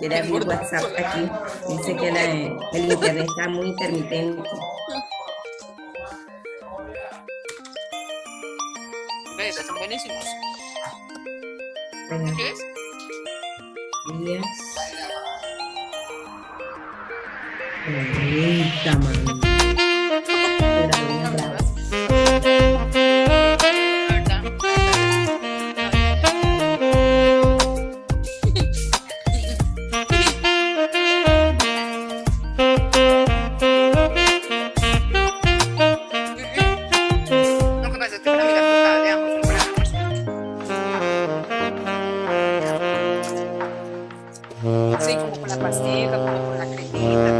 Era mi WhatsApp aquí. Dice que el internet está muy intermitente. Estos son buenísimos. Venga. ¿Qué es? Días. Bonita, mami. Era muy brava. Lo que pasa es que para mí las tostadas de ambos son para el almuerzo. Sí, como con la pastica, como con la cremita.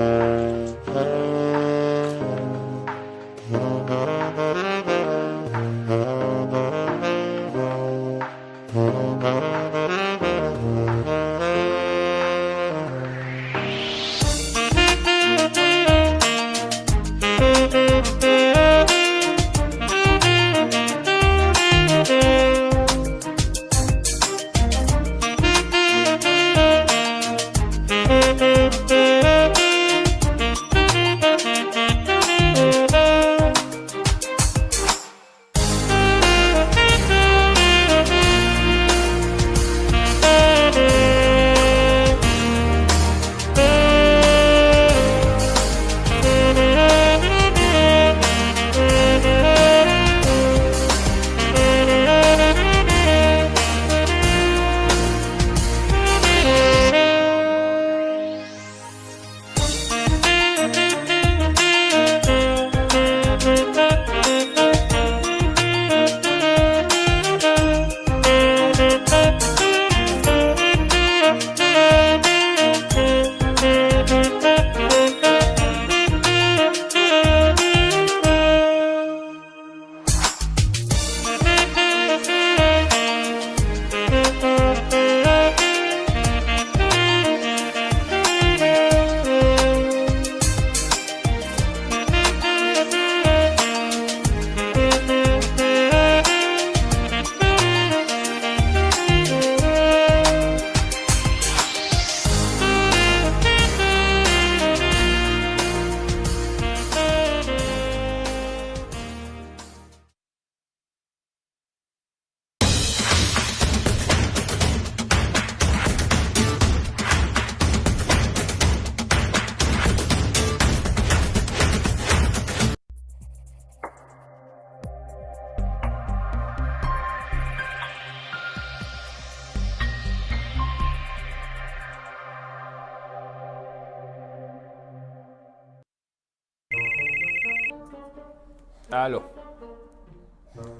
Aló.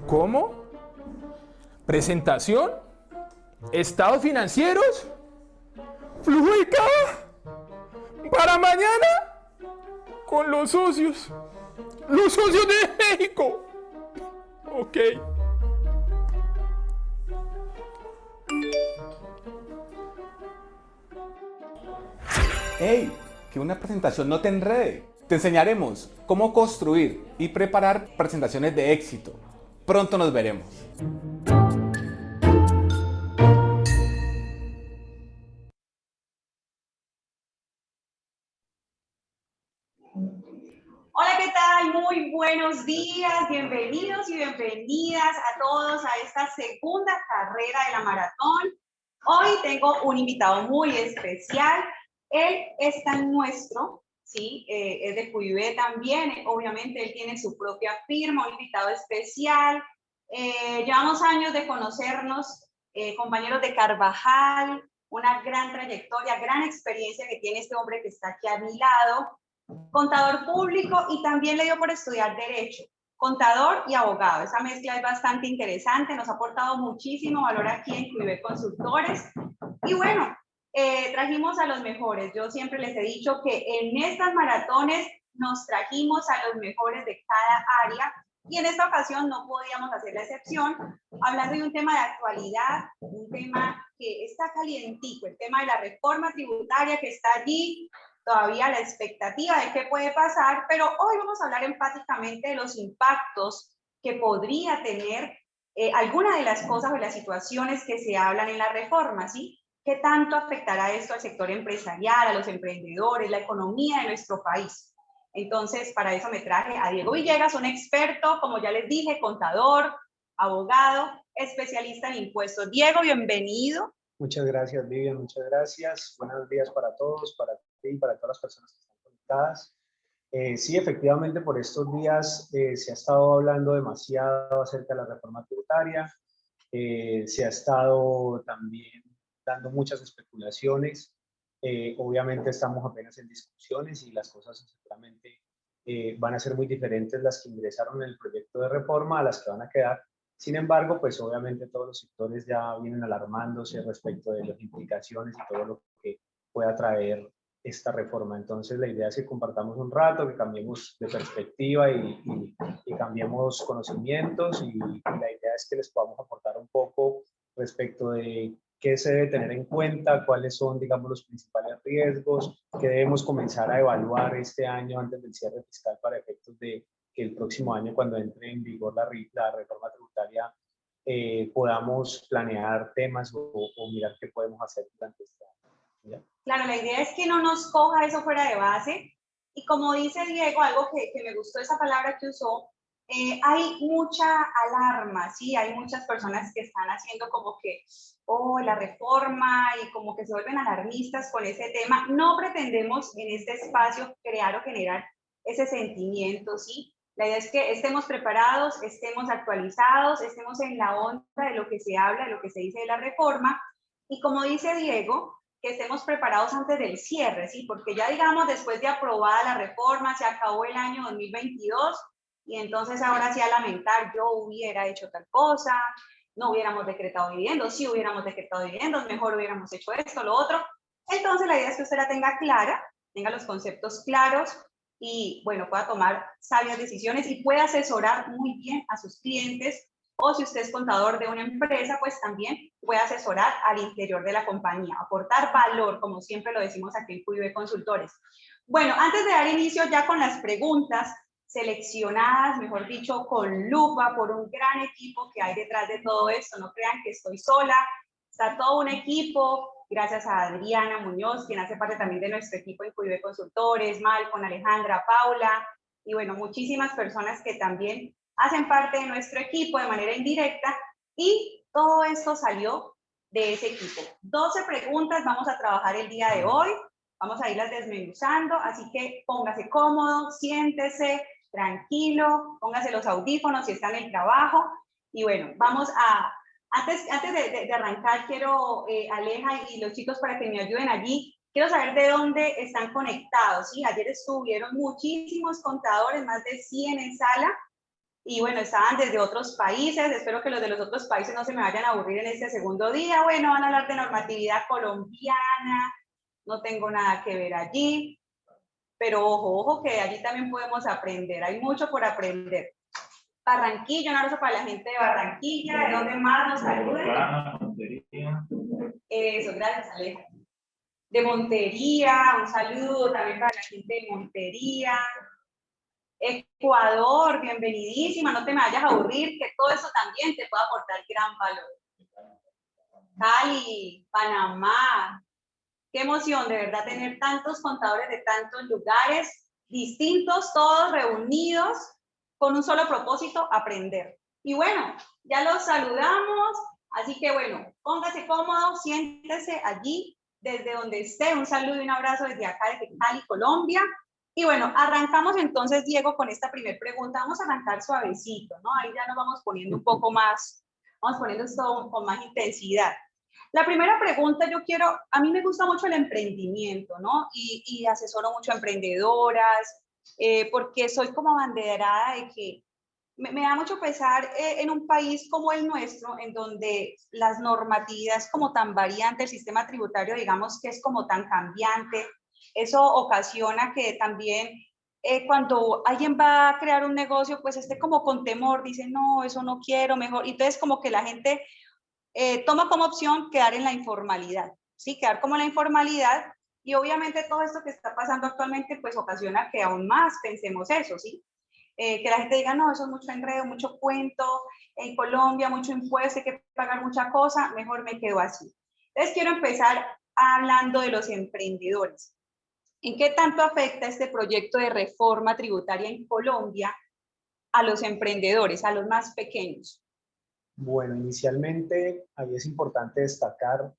¿Cómo? ¿Presentación? ¿Estados financieros? ¿Flujo de caja? ¿Para mañana? Con los socios. ¡Los socios de México! Ok. ¡Hey! Que una presentación no te enrede. Te enseñaremos cómo construir y preparar presentaciones de éxito. Pronto nos veremos. Hola, ¿qué tal? Muy buenos días, bienvenidos y bienvenidas a todos a esta segunda carrera de la maratón. Hoy tengo un invitado muy especial. Él es tan nuestro, ¿sí? Es de Cuibé también, obviamente él tiene su propia firma, un invitado especial. Llevamos años de conocernos, compañeros de Carvajal, una gran trayectoria, gran experiencia que tiene este hombre que está aquí a mi lado. Contador público y también le dio por estudiar Derecho, contador y abogado. Esa mezcla es bastante interesante, nos ha aportado muchísimo valor aquí en Cuibé Consultores. Y bueno, trajimos a los mejores. Yo siempre les he dicho que en estas maratones nos trajimos a los mejores de cada área y en esta ocasión no podíamos hacer la excepción, hablando de un tema de actualidad, un tema que está calientico, el tema de la reforma tributaria que está allí, todavía la expectativa de qué puede pasar, pero hoy vamos a hablar enfáticamente de los impactos que podría tener alguna de las cosas o las situaciones que se hablan en la reforma, ¿sí? ¿qué tanto afectará esto al sector empresarial, a los emprendedores, la economía de nuestro país? Entonces, para eso me traje a Diego Villegas, un experto, como ya les dije, contador, abogado, especialista en impuestos. Diego, bienvenido. Muchas gracias, Vivian, muchas gracias. Buenos días para todos, para ti y para todas las personas que están conectadas. Sí, efectivamente, por estos días se ha estado hablando demasiado acerca de la reforma tributaria. Se ha estado también dando muchas especulaciones. Obviamente estamos apenas en discusiones y las cosas seguramente van a ser muy diferentes las que ingresaron en el proyecto de reforma a las que van a quedar. Sin embargo, pues obviamente todos los sectores ya vienen alarmándose respecto de las implicaciones y todo lo que pueda traer esta reforma. Entonces la idea es que compartamos un rato, que cambiemos de perspectiva y cambiemos conocimientos y la idea es que les podamos aportar un poco respecto de qué se debe tener en cuenta, cuáles son, digamos, los principales riesgos, que debemos comenzar a evaluar este año antes del cierre fiscal para efectos de que el próximo año, cuando entre en vigor la reforma tributaria, podamos planear temas o mirar qué podemos hacer durante este año. ¿Ya? Claro, la idea es que no nos coja eso fuera de base. Y como dice Diego, algo que me gustó esa palabra que usó, hay mucha alarma, ¿sí? Hay muchas personas que están haciendo como que, oh, la reforma, y como que se vuelven alarmistas con ese tema. No pretendemos en este espacio crear o generar ese sentimiento, ¿sí? La idea es que estemos preparados, estemos actualizados, estemos en la onda de lo que se habla, de lo que se dice de la reforma. Y como dice Diego, que estemos preparados antes del cierre, ¿sí? Porque ya digamos, después de aprobada la reforma, se acabó el año 2022 y entonces ahora sí a lamentar, yo hubiera hecho tal cosa, no hubiéramos decretado dividendos, sí hubiéramos decretado dividendos, mejor hubiéramos hecho esto, lo otro. Entonces la idea es que usted la tenga clara, tenga los conceptos claros y, bueno, pueda tomar sabias decisiones y pueda asesorar muy bien a sus clientes, o si usted es contador de una empresa, pues también puede asesorar al interior de la compañía, aportar valor, como siempre lo decimos aquí en QIB Consultores. Bueno, antes de dar inicio ya con las preguntas seleccionadas, mejor dicho, con lupa por un gran equipo que hay detrás de todo esto, no crean que estoy sola, está todo un equipo, gracias a Adriana Muñoz, quien hace parte también de nuestro equipo en QIB Consultores, Malcon, Alejandra, Paula, y bueno, muchísimas personas que también hacen parte de nuestro equipo de manera indirecta, y todo esto salió de ese equipo. 12 preguntas vamos a trabajar el día de hoy, vamos a irlas desmenuzando, así que póngase cómodo, siéntese, tranquilo, póngase los audífonos si está en el trabajo, y bueno, vamos a, antes de arrancar, quiero, Aleja y los chicos, para que me ayuden allí, quiero saber de dónde están conectados, ¿sí? Ayer estuvieron muchísimos contadores, más de 100 en sala, y bueno, estaban desde otros países. Espero que los de los otros países no se me vayan a aburrir en este segundo día. Bueno, van a hablar de normatividad colombiana, no tengo nada que ver allí, pero ojo, ojo, que allí también podemos aprender, hay mucho por aprender. Barranquilla, un abrazo para la gente de Barranquilla, ¿de dónde más nos ayudan? Eso, gracias, Aleja. De Montería, un saludo también para la gente de Montería. Ecuador, bienvenidísima, no te me vayas a aburrir, que todo eso también te puede aportar gran valor. Cali, Panamá, qué emoción de verdad tener tantos contadores de tantos lugares distintos, todos reunidos con un solo propósito, aprender. Y bueno, ya los saludamos, así que bueno, póngase cómodo, siéntese allí desde donde esté, un saludo y un abrazo desde acá, desde Cali, Colombia. Y bueno, arrancamos entonces, Diego, con esta primera pregunta. Vamos a arrancar suavecito, ¿no? Ahí ya nos vamos poniendo un poco más, vamos poniendo esto con más intensidad. La primera pregunta, yo quiero, a mí me gusta mucho el emprendimiento, ¿no? Y asesoro mucho a emprendedoras, porque soy como abanderada de que me da mucho pesar en un país como el nuestro, en donde las normatividades como tan variantes, el sistema tributario, digamos, que es como tan cambiante. Eso ocasiona que también cuando alguien va a crear un negocio, pues esté como con temor, dice, no, eso no quiero, mejor. Y entonces como que la gente toma como opción quedar en la informalidad, ¿sí? Quedar como en la informalidad, y obviamente todo esto que está pasando actualmente, pues ocasiona que aún más pensemos eso, ¿sí? Que la gente diga, no, eso es mucho enredo, mucho cuento, en Colombia, mucho impuesto, hay que pagar mucha cosa, mejor me quedo así. Entonces quiero empezar hablando de los emprendedores. ¿En qué tanto afecta este proyecto de reforma tributaria en Colombia a los emprendedores, a los más pequeños? Bueno, inicialmente ahí es importante destacar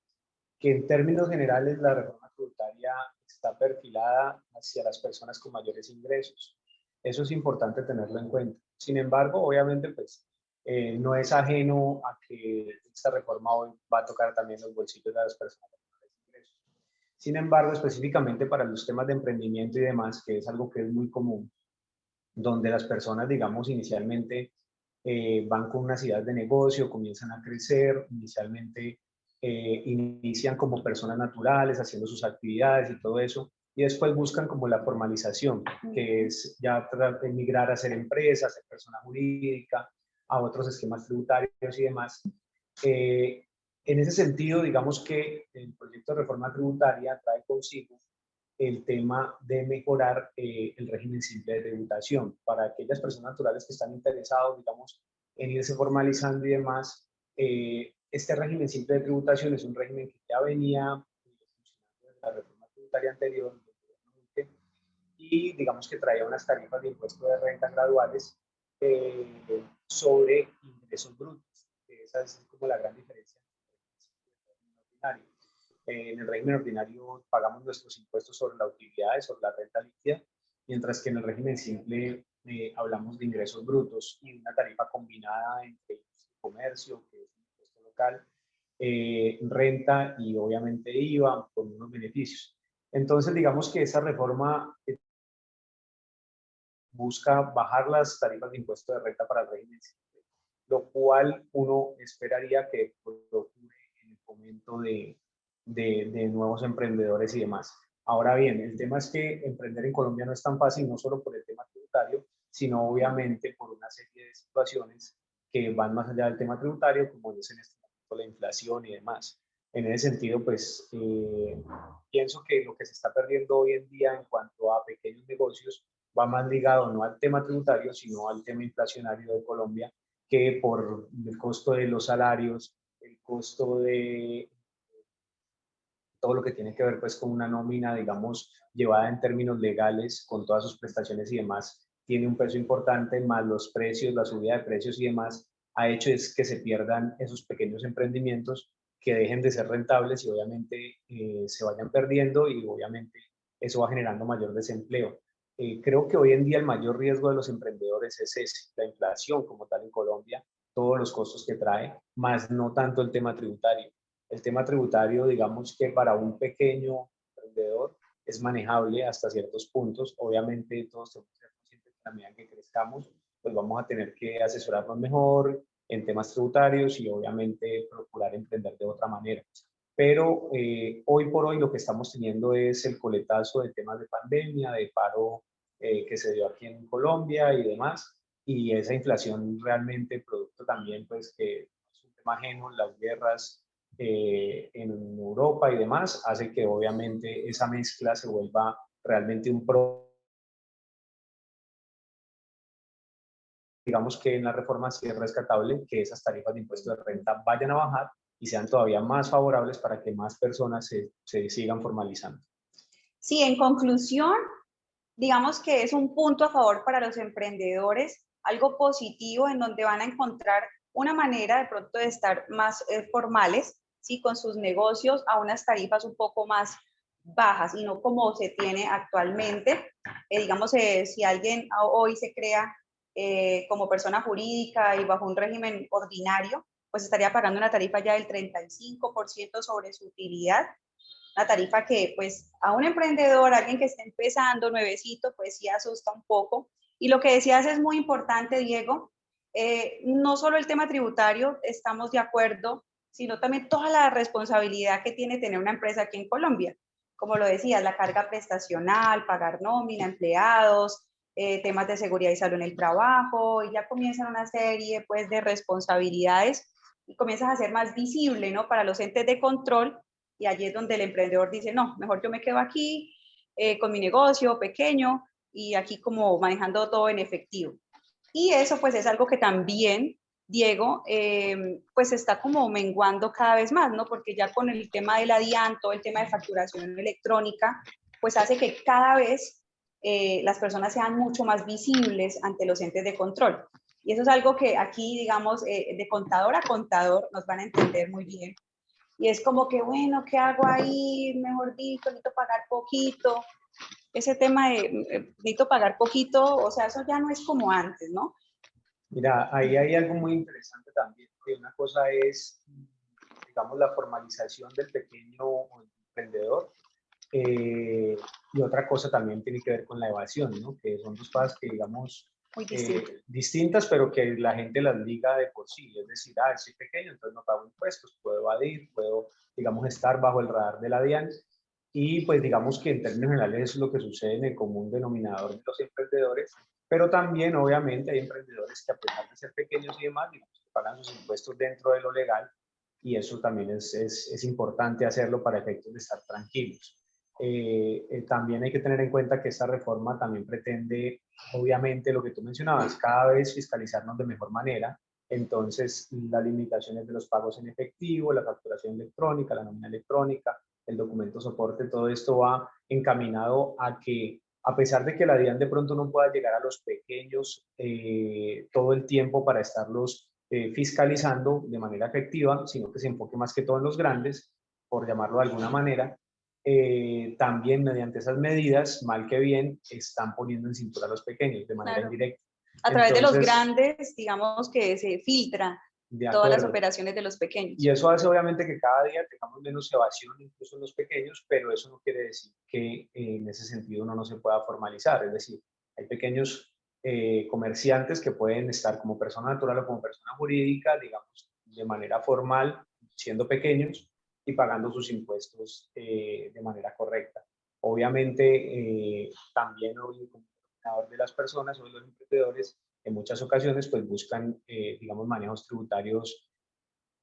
que en términos generales la reforma tributaria está perfilada hacia las personas con mayores ingresos. Eso es importante tenerlo en cuenta. Sin embargo, obviamente, pues no es ajeno a que esta reforma hoy va a tocar también los bolsillos de las personas con mayores ingresos. Sin embargo, específicamente para los temas de emprendimiento y demás, que es algo que es muy común, donde las personas, digamos, inicialmente van con unas ideas de negocio, comienzan a crecer, inicialmente inician como personas naturales, haciendo sus actividades y todo eso, y después buscan como la formalización, que es ya migrar a ser empresa, a ser persona jurídica, a otros esquemas tributarios y demás. En ese sentido, digamos que el proyecto de reforma tributaria trae consigo el tema de mejorar el régimen simple de tributación para aquellas personas naturales que están interesados, digamos, en irse formalizando y demás. Este régimen simple de tributación es un régimen que ya venía funcionando desde la reforma tributaria anterior y digamos que traía unas tarifas de impuesto de renta graduales sobre ingresos brutos. Esa es como la gran diferencia en el régimen ordinario pagamos nuestros impuestos sobre la utilidad, sobre la renta líquida, mientras que en el régimen simple hablamos de ingresos brutos y una tarifa combinada entre comercio, que es un impuesto local, renta y obviamente IVA con unos beneficios. Entonces, digamos que esa reforma busca bajar las tarifas de impuesto de renta para el régimen simple, lo cual uno esperaría que ocurra en el momento de nuevos emprendedores y demás. Ahora bien, el tema es que emprender en Colombia no es tan fácil, no solo por el tema tributario, sino obviamente por una serie de situaciones que van más allá del tema tributario, como es en este momento la inflación y demás. En ese sentido, pues pienso que lo que se está perdiendo hoy en día en cuanto a pequeños negocios va más ligado no al tema tributario, sino al tema inflacionario de Colombia, que por el costo de los salarios, el costo de todo lo que tiene que ver pues con una nómina, digamos, llevada en términos legales, con todas sus prestaciones y demás, tiene un peso importante, más los precios, la subida de precios y demás, ha hecho es que se pierdan esos pequeños emprendimientos, que dejen de ser rentables y obviamente se vayan perdiendo y obviamente eso va generando mayor desempleo. Creo que hoy en día el mayor riesgo de los emprendedores es ese, la inflación como tal en Colombia, todos los costos que trae, más no tanto el tema tributario. El tema tributario, digamos que para un pequeño emprendedor es manejable hasta ciertos puntos. Obviamente todos tenemos que ser conscientes que a medida que crezcamos, pues vamos a tener que asesorarnos mejor en temas tributarios y obviamente procurar emprender de otra manera. Pero hoy por hoy lo que estamos teniendo es el coletazo de temas de pandemia, de paro que se dio aquí en Colombia y demás, y esa inflación realmente producto también pues que es un tema ajeno, las guerras en Europa y demás, hace que obviamente esa mezcla se vuelva realmente un digamos que en la reforma sí es rescatable que esas tarifas de impuesto de renta vayan a bajar y sean todavía más favorables para que más personas se sigan formalizando. Sí, en conclusión, digamos que es un punto a favor para los emprendedores, algo positivo en donde van a encontrar una manera de pronto de estar más formales, ¿sí? Con sus negocios a unas tarifas un poco más bajas y no como se tiene actualmente. Digamos, si alguien hoy se crea como persona jurídica y bajo un régimen ordinario, pues estaría pagando una tarifa ya del 35% sobre su utilidad, una tarifa que pues a un emprendedor, a alguien que esté empezando nuevecito, pues sí asusta un poco. Y lo que decías es muy importante, Diego, no solo el tema tributario, estamos de acuerdo, sino también toda la responsabilidad que tiene tener una empresa aquí en Colombia. Como lo decías, la carga prestacional, pagar nómina, empleados, temas de seguridad y salud en el trabajo, y ya comienzan una serie pues de responsabilidades y comienzas a ser más visible, ¿no? Para los entes de control, y allí es donde el emprendedor dice, no, mejor yo me quedo aquí con mi negocio pequeño y aquí como manejando todo en efectivo. Y eso pues es algo que también Diego, pues está como menguando cada vez más, ¿no? Porque ya con el tema del DIAN, todo el tema de facturación electrónica, pues hace que cada vez las personas sean mucho más visibles ante los entes de control. Y eso es algo que aquí, digamos, de contador a contador nos van a entender muy bien. Y es como que, bueno, ¿qué hago ahí? Mejor dicho, necesito pagar poquito. Ese tema de necesito pagar poquito, o sea, eso ya no es como antes, ¿no? Mira, ahí hay algo muy interesante también, que una cosa es, digamos, la formalización del pequeño emprendedor, y otra cosa también tiene que ver con la evasión, ¿no? Que son dos cosas que, digamos, Muy distinto. distintas, pero que la gente las liga de por sí. Es decir, soy pequeño, entonces no pago impuestos, puedo evadir, puedo, digamos, estar bajo el radar de la DIAN. Y pues digamos que en términos generales eso es lo que sucede en el común denominador de los emprendedores, pero también obviamente hay emprendedores que a pesar de ser pequeños y demás, digamos, que pagan sus impuestos dentro de lo legal, y eso también es importante hacerlo para efectos de estar tranquilos. También hay que tener en cuenta que esta reforma también pretende, obviamente, lo que tú mencionabas, cada vez fiscalizarnos de mejor manera. Entonces, las limitaciones de los pagos en efectivo, la facturación electrónica, la nómina electrónica, el documento soporte, todo esto va encaminado a que, a pesar de que la DIAN de pronto no pueda llegar a los pequeños todo el tiempo para estarlos fiscalizando de manera efectiva, sino que se enfoque más que todo en los grandes, por llamarlo de alguna manera, también mediante esas medidas, mal que bien, están poniendo en cintura a los pequeños de manera Claro. indirecta. A través de los Entonces, grandes, digamos que se filtra de todas las acuerdo. operaciones de los pequeños. Y eso hace obviamente que cada día tengamos menos evasión, incluso en los pequeños, pero eso no quiere decir que en ese sentido uno no se pueda formalizar. Es decir, hay pequeños comerciantes que pueden estar como persona natural o como persona jurídica, digamos, de manera formal, siendo pequeños y pagando sus impuestos de manera correcta. Obviamente, también el comunicador de las personas o de los emprendedores en muchas ocasiones pues buscan, digamos, manejos tributarios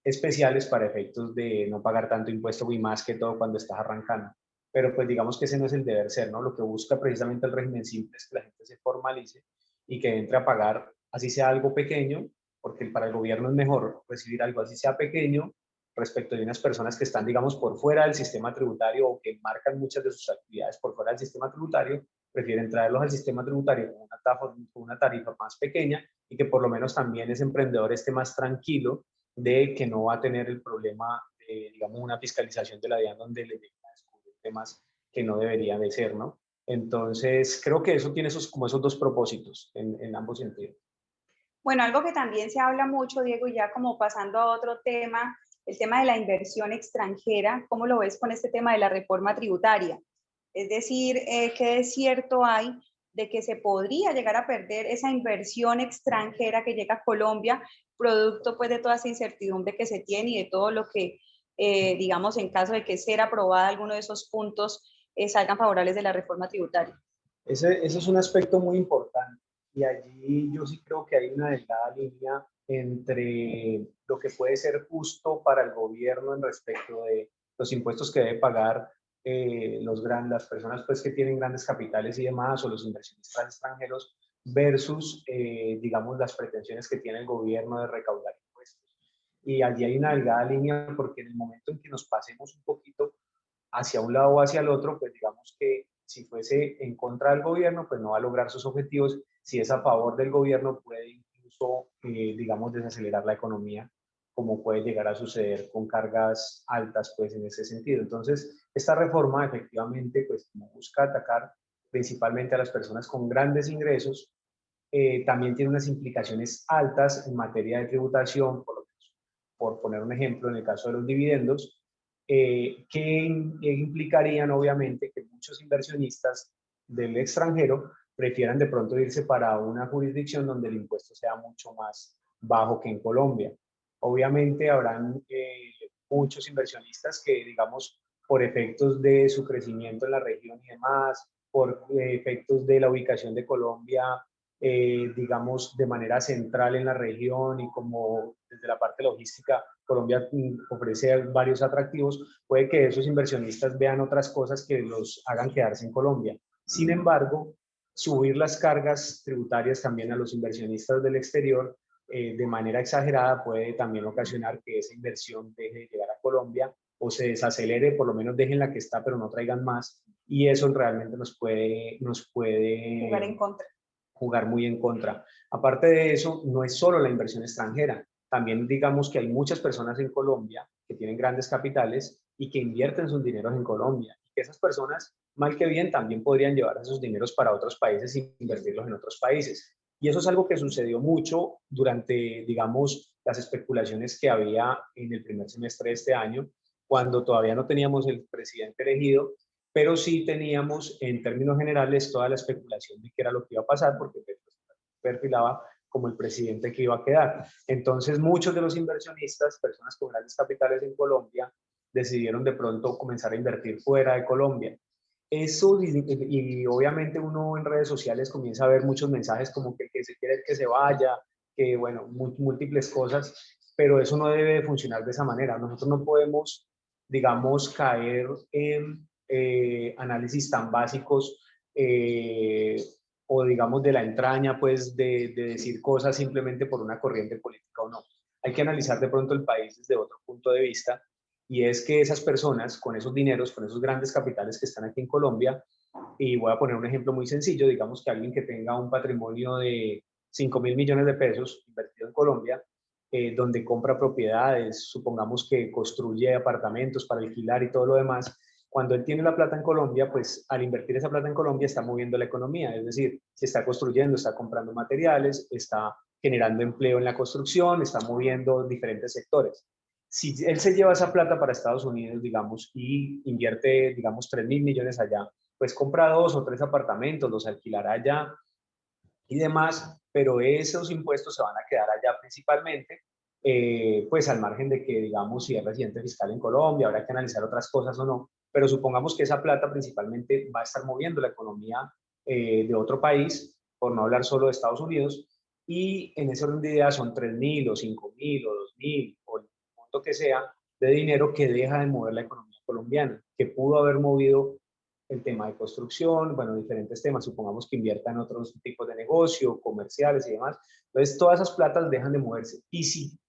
especiales para efectos de no pagar tanto impuesto y más que todo cuando estás arrancando. Pero pues digamos que ese no es el deber ser, ¿no? Lo que busca precisamente el régimen simple es que la gente se formalice y que entre a pagar, así sea algo pequeño, porque para el gobierno es mejor recibir algo así sea pequeño respecto de unas personas que están, digamos, por fuera del sistema tributario o que marcan muchas de sus actividades por fuera del sistema tributario, prefieren traerlos al sistema tributario con una tarifa más pequeña y que por lo menos también ese emprendedor esté más tranquilo de que no va a tener el problema de, digamos, una fiscalización de la DIAN donde le llegan a descubrir temas que no deberían de ser, ¿no? Entonces, creo que eso tiene como esos dos propósitos en ambos sentidos. Bueno, algo que también se habla mucho, Diego, y ya como pasando a otro tema, el tema de la inversión extranjera, ¿cómo lo ves con este tema de la reforma tributaria? Es decir, ¿qué es cierto hay de que se podría llegar a perder esa inversión extranjera que llega a Colombia, producto pues de toda esa incertidumbre que se tiene y de todo lo que, digamos, en caso de que sea aprobada alguno de esos puntos, salgan favorables de la reforma tributaria? Ese es un aspecto muy importante y allí yo sí creo que hay una delgada línea entre lo que puede ser justo para el gobierno en respecto de los impuestos que debe pagar las personas pues, que tienen grandes capitales y demás, o los inversionistas extranjeros, versus, digamos, las pretensiones que tiene el gobierno de recaudar impuestos. Y allí hay una delgada línea porque en el momento en que nos pasemos un poquito hacia un lado o hacia el otro, pues digamos que si fuese en contra del gobierno, pues no va a lograr sus objetivos. Si es a favor del gobierno, puede incluso, digamos, desacelerar la economía, como puede llegar a suceder con cargas altas, pues en ese sentido. Entonces, esta reforma efectivamente, pues como busca atacar principalmente a las personas con grandes ingresos, también tiene unas implicaciones altas en materia de tributación, por poner un ejemplo, en el caso de los dividendos, que implicarían obviamente que muchos inversionistas del extranjero prefieran de pronto irse para una jurisdicción donde el impuesto sea mucho más bajo que en Colombia. Obviamente habrán muchos inversionistas que, digamos, por efectos de su crecimiento en la región y demás, por efectos de la ubicación de Colombia, digamos, de manera central en la región y como desde la parte logística Colombia ofrece varios atractivos, puede que esos inversionistas vean otras cosas que los hagan quedarse en Colombia. Sin embargo, subir las cargas tributarias también a los inversionistas del exterior de manera exagerada puede también ocasionar que esa inversión deje de llegar a Colombia o se desacelere, por lo menos dejen la que está, pero no traigan más, y eso realmente nos puede Jugar en contra. jugar muy en contra. Aparte de eso, no es solo la inversión extranjera, también digamos que hay muchas personas en Colombia que tienen grandes capitales y que invierten sus dineros en Colombia, y que esas personas, mal que bien, también podrían llevar esos dineros para otros países e invertirlos en otros países. Y eso es algo que sucedió mucho durante, digamos, las especulaciones que había en el primer semestre de este año, cuando todavía no teníamos el presidente elegido, pero sí teníamos en términos generales toda la especulación de qué era lo que iba a pasar, porque perfilaba como el presidente que iba a quedar. Entonces muchos de los inversionistas, personas con grandes capitales en Colombia, decidieron de pronto comenzar a invertir fuera de Colombia. Eso, y obviamente uno en redes sociales comienza a ver muchos mensajes como que se quiere que se vaya, que bueno, múltiples cosas, pero eso no debe funcionar de esa manera. Nosotros no podemos, digamos, caer en análisis tan básicos o digamos de la entraña, pues de decir cosas simplemente por una corriente política o no. Hay que analizar de pronto el país desde otro punto de vista, y es que esas personas con esos dineros, con esos grandes capitales que están aquí en Colombia, y voy a poner un ejemplo muy sencillo, digamos que alguien que tenga un patrimonio de 5.000 millones de pesos invertido en Colombia, donde compra propiedades, supongamos que construye apartamentos para alquilar y todo lo demás, cuando él tiene la plata en Colombia, pues al invertir esa plata en Colombia está moviendo la economía, es decir, se está construyendo, está comprando materiales, está generando empleo en la construcción, está moviendo diferentes sectores. Si él se lleva esa plata para Estados Unidos, digamos, y invierte, digamos, 3.000 millones allá, pues compra 2 o 3 apartamentos, los alquilará allá y demás, pero esos impuestos se van a quedar allá principalmente, pues al margen de que, digamos, si es residente fiscal en Colombia, habrá que analizar otras cosas o no, pero supongamos que esa plata principalmente va a estar moviendo la economía de otro país, por no hablar solo de Estados Unidos, y en ese orden de ideas son 3.000 o 5.000 o 2.000 o el monto que sea de dinero que deja de mover la economía colombiana, que pudo haber movido el tema de construcción, bueno, diferentes temas, supongamos que invierta en otros tipos de negocio, comerciales y demás. Entonces, todas esas platas dejan de moverse. Y si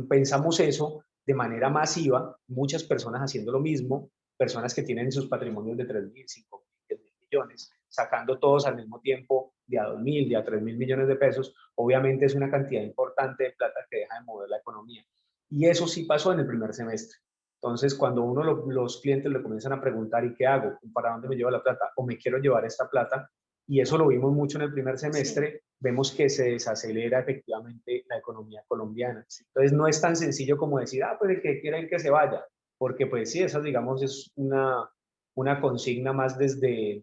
pensamos eso de manera masiva, muchas personas haciendo lo mismo, personas que tienen sus patrimonios de 3.000, 5.000, 10.000 millones, sacando todos al mismo tiempo de a 2.000, de a 3.000 millones de pesos, obviamente es una cantidad importante de plata que deja de mover la economía. Y eso sí pasó en el primer semestre. Entonces, cuando los clientes le comienzan a preguntar, ¿y qué hago? ¿Para dónde me llevo la plata? ¿O me quiero llevar esta plata? Y eso lo vimos mucho en el primer semestre, sí. Vemos que se desacelera efectivamente la economía colombiana. Entonces, no es tan sencillo como decir, pues el que quiera ir que se vaya, porque pues sí, esa digamos es una consigna más digamos,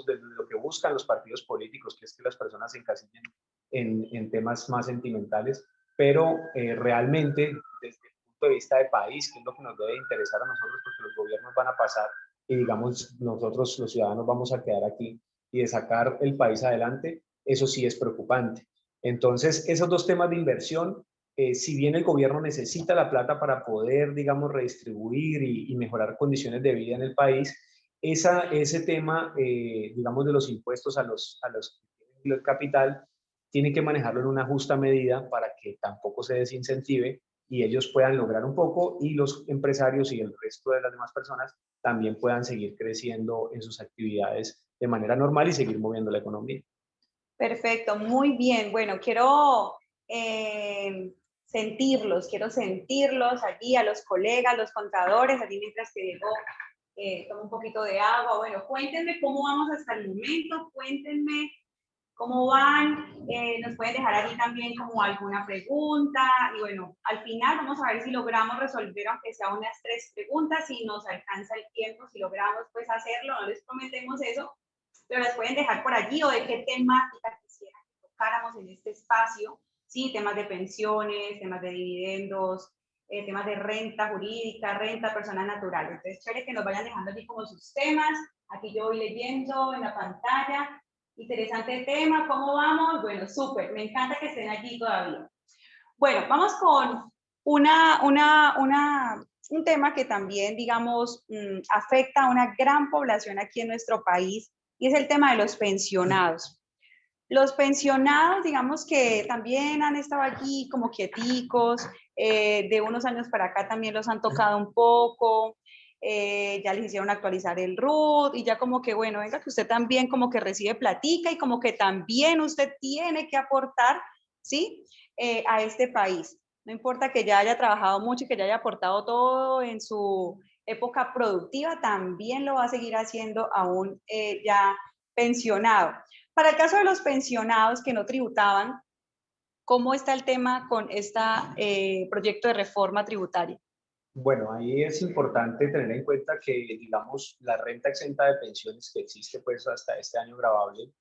desde lo que buscan los partidos políticos, que es que las personas se encasillen en temas más sentimentales, pero realmente desde de vista de país, que es lo que nos debe interesar a nosotros, porque los gobiernos van a pasar y digamos nosotros los ciudadanos vamos a quedar aquí, y de sacar el país adelante, eso sí es preocupante. Entonces, esos dos temas de inversión, si bien el gobierno necesita la plata para poder, digamos, redistribuir y mejorar condiciones de vida en el país, ese tema, digamos, de los impuestos a los el capital, tiene que manejarlo en una justa medida para que tampoco se desincentive y ellos puedan lograr un poco, y los empresarios y el resto de las demás personas también puedan seguir creciendo en sus actividades de manera normal y seguir moviendo la economía. Perfecto, muy bien. Bueno, quiero sentirlos aquí, a los colegas, los contadores, aquí mientras que digo, tomo un poquito de agua. Bueno, cuéntenme cómo vamos hasta el momento, cuéntenme cómo van, nos pueden dejar aquí también como alguna pregunta, y bueno, al final vamos a ver si logramos resolver, aunque sea unas 3 preguntas, si nos alcanza el tiempo, si logramos pues hacerlo, no les prometemos eso, pero las pueden dejar por allí, o de qué temática quisieran que tocáramos en este espacio, sí, temas de pensiones, temas de dividendos, temas de renta jurídica, renta personas naturales. Entonces, chévere que nos vayan dejando aquí como sus temas, aquí yo voy leyendo en la pantalla. Interesante tema, ¿cómo vamos? Bueno, súper, me encanta que estén aquí todavía. Bueno, vamos con un tema que también, digamos, afecta a una gran población aquí en nuestro país, y es el tema de los pensionados. Los pensionados, digamos que también han estado allí como quieticos, de unos años para acá también los han tocado un poco, ya les hicieron actualizar el RUT y ya como que, bueno, venga que usted también como que recibe platica y como que también usted tiene que aportar, ¿sí? A este país. No importa que ya haya trabajado mucho y que ya haya aportado todo en su época productiva, también lo va a seguir haciendo aún ya pensionado. Para el caso de los pensionados que no tributaban, ¿cómo está el tema con este proyecto de reforma tributaria? Bueno, ahí es importante tener en cuenta que, digamos, la renta exenta de pensiones que existe pues hasta este año gravable,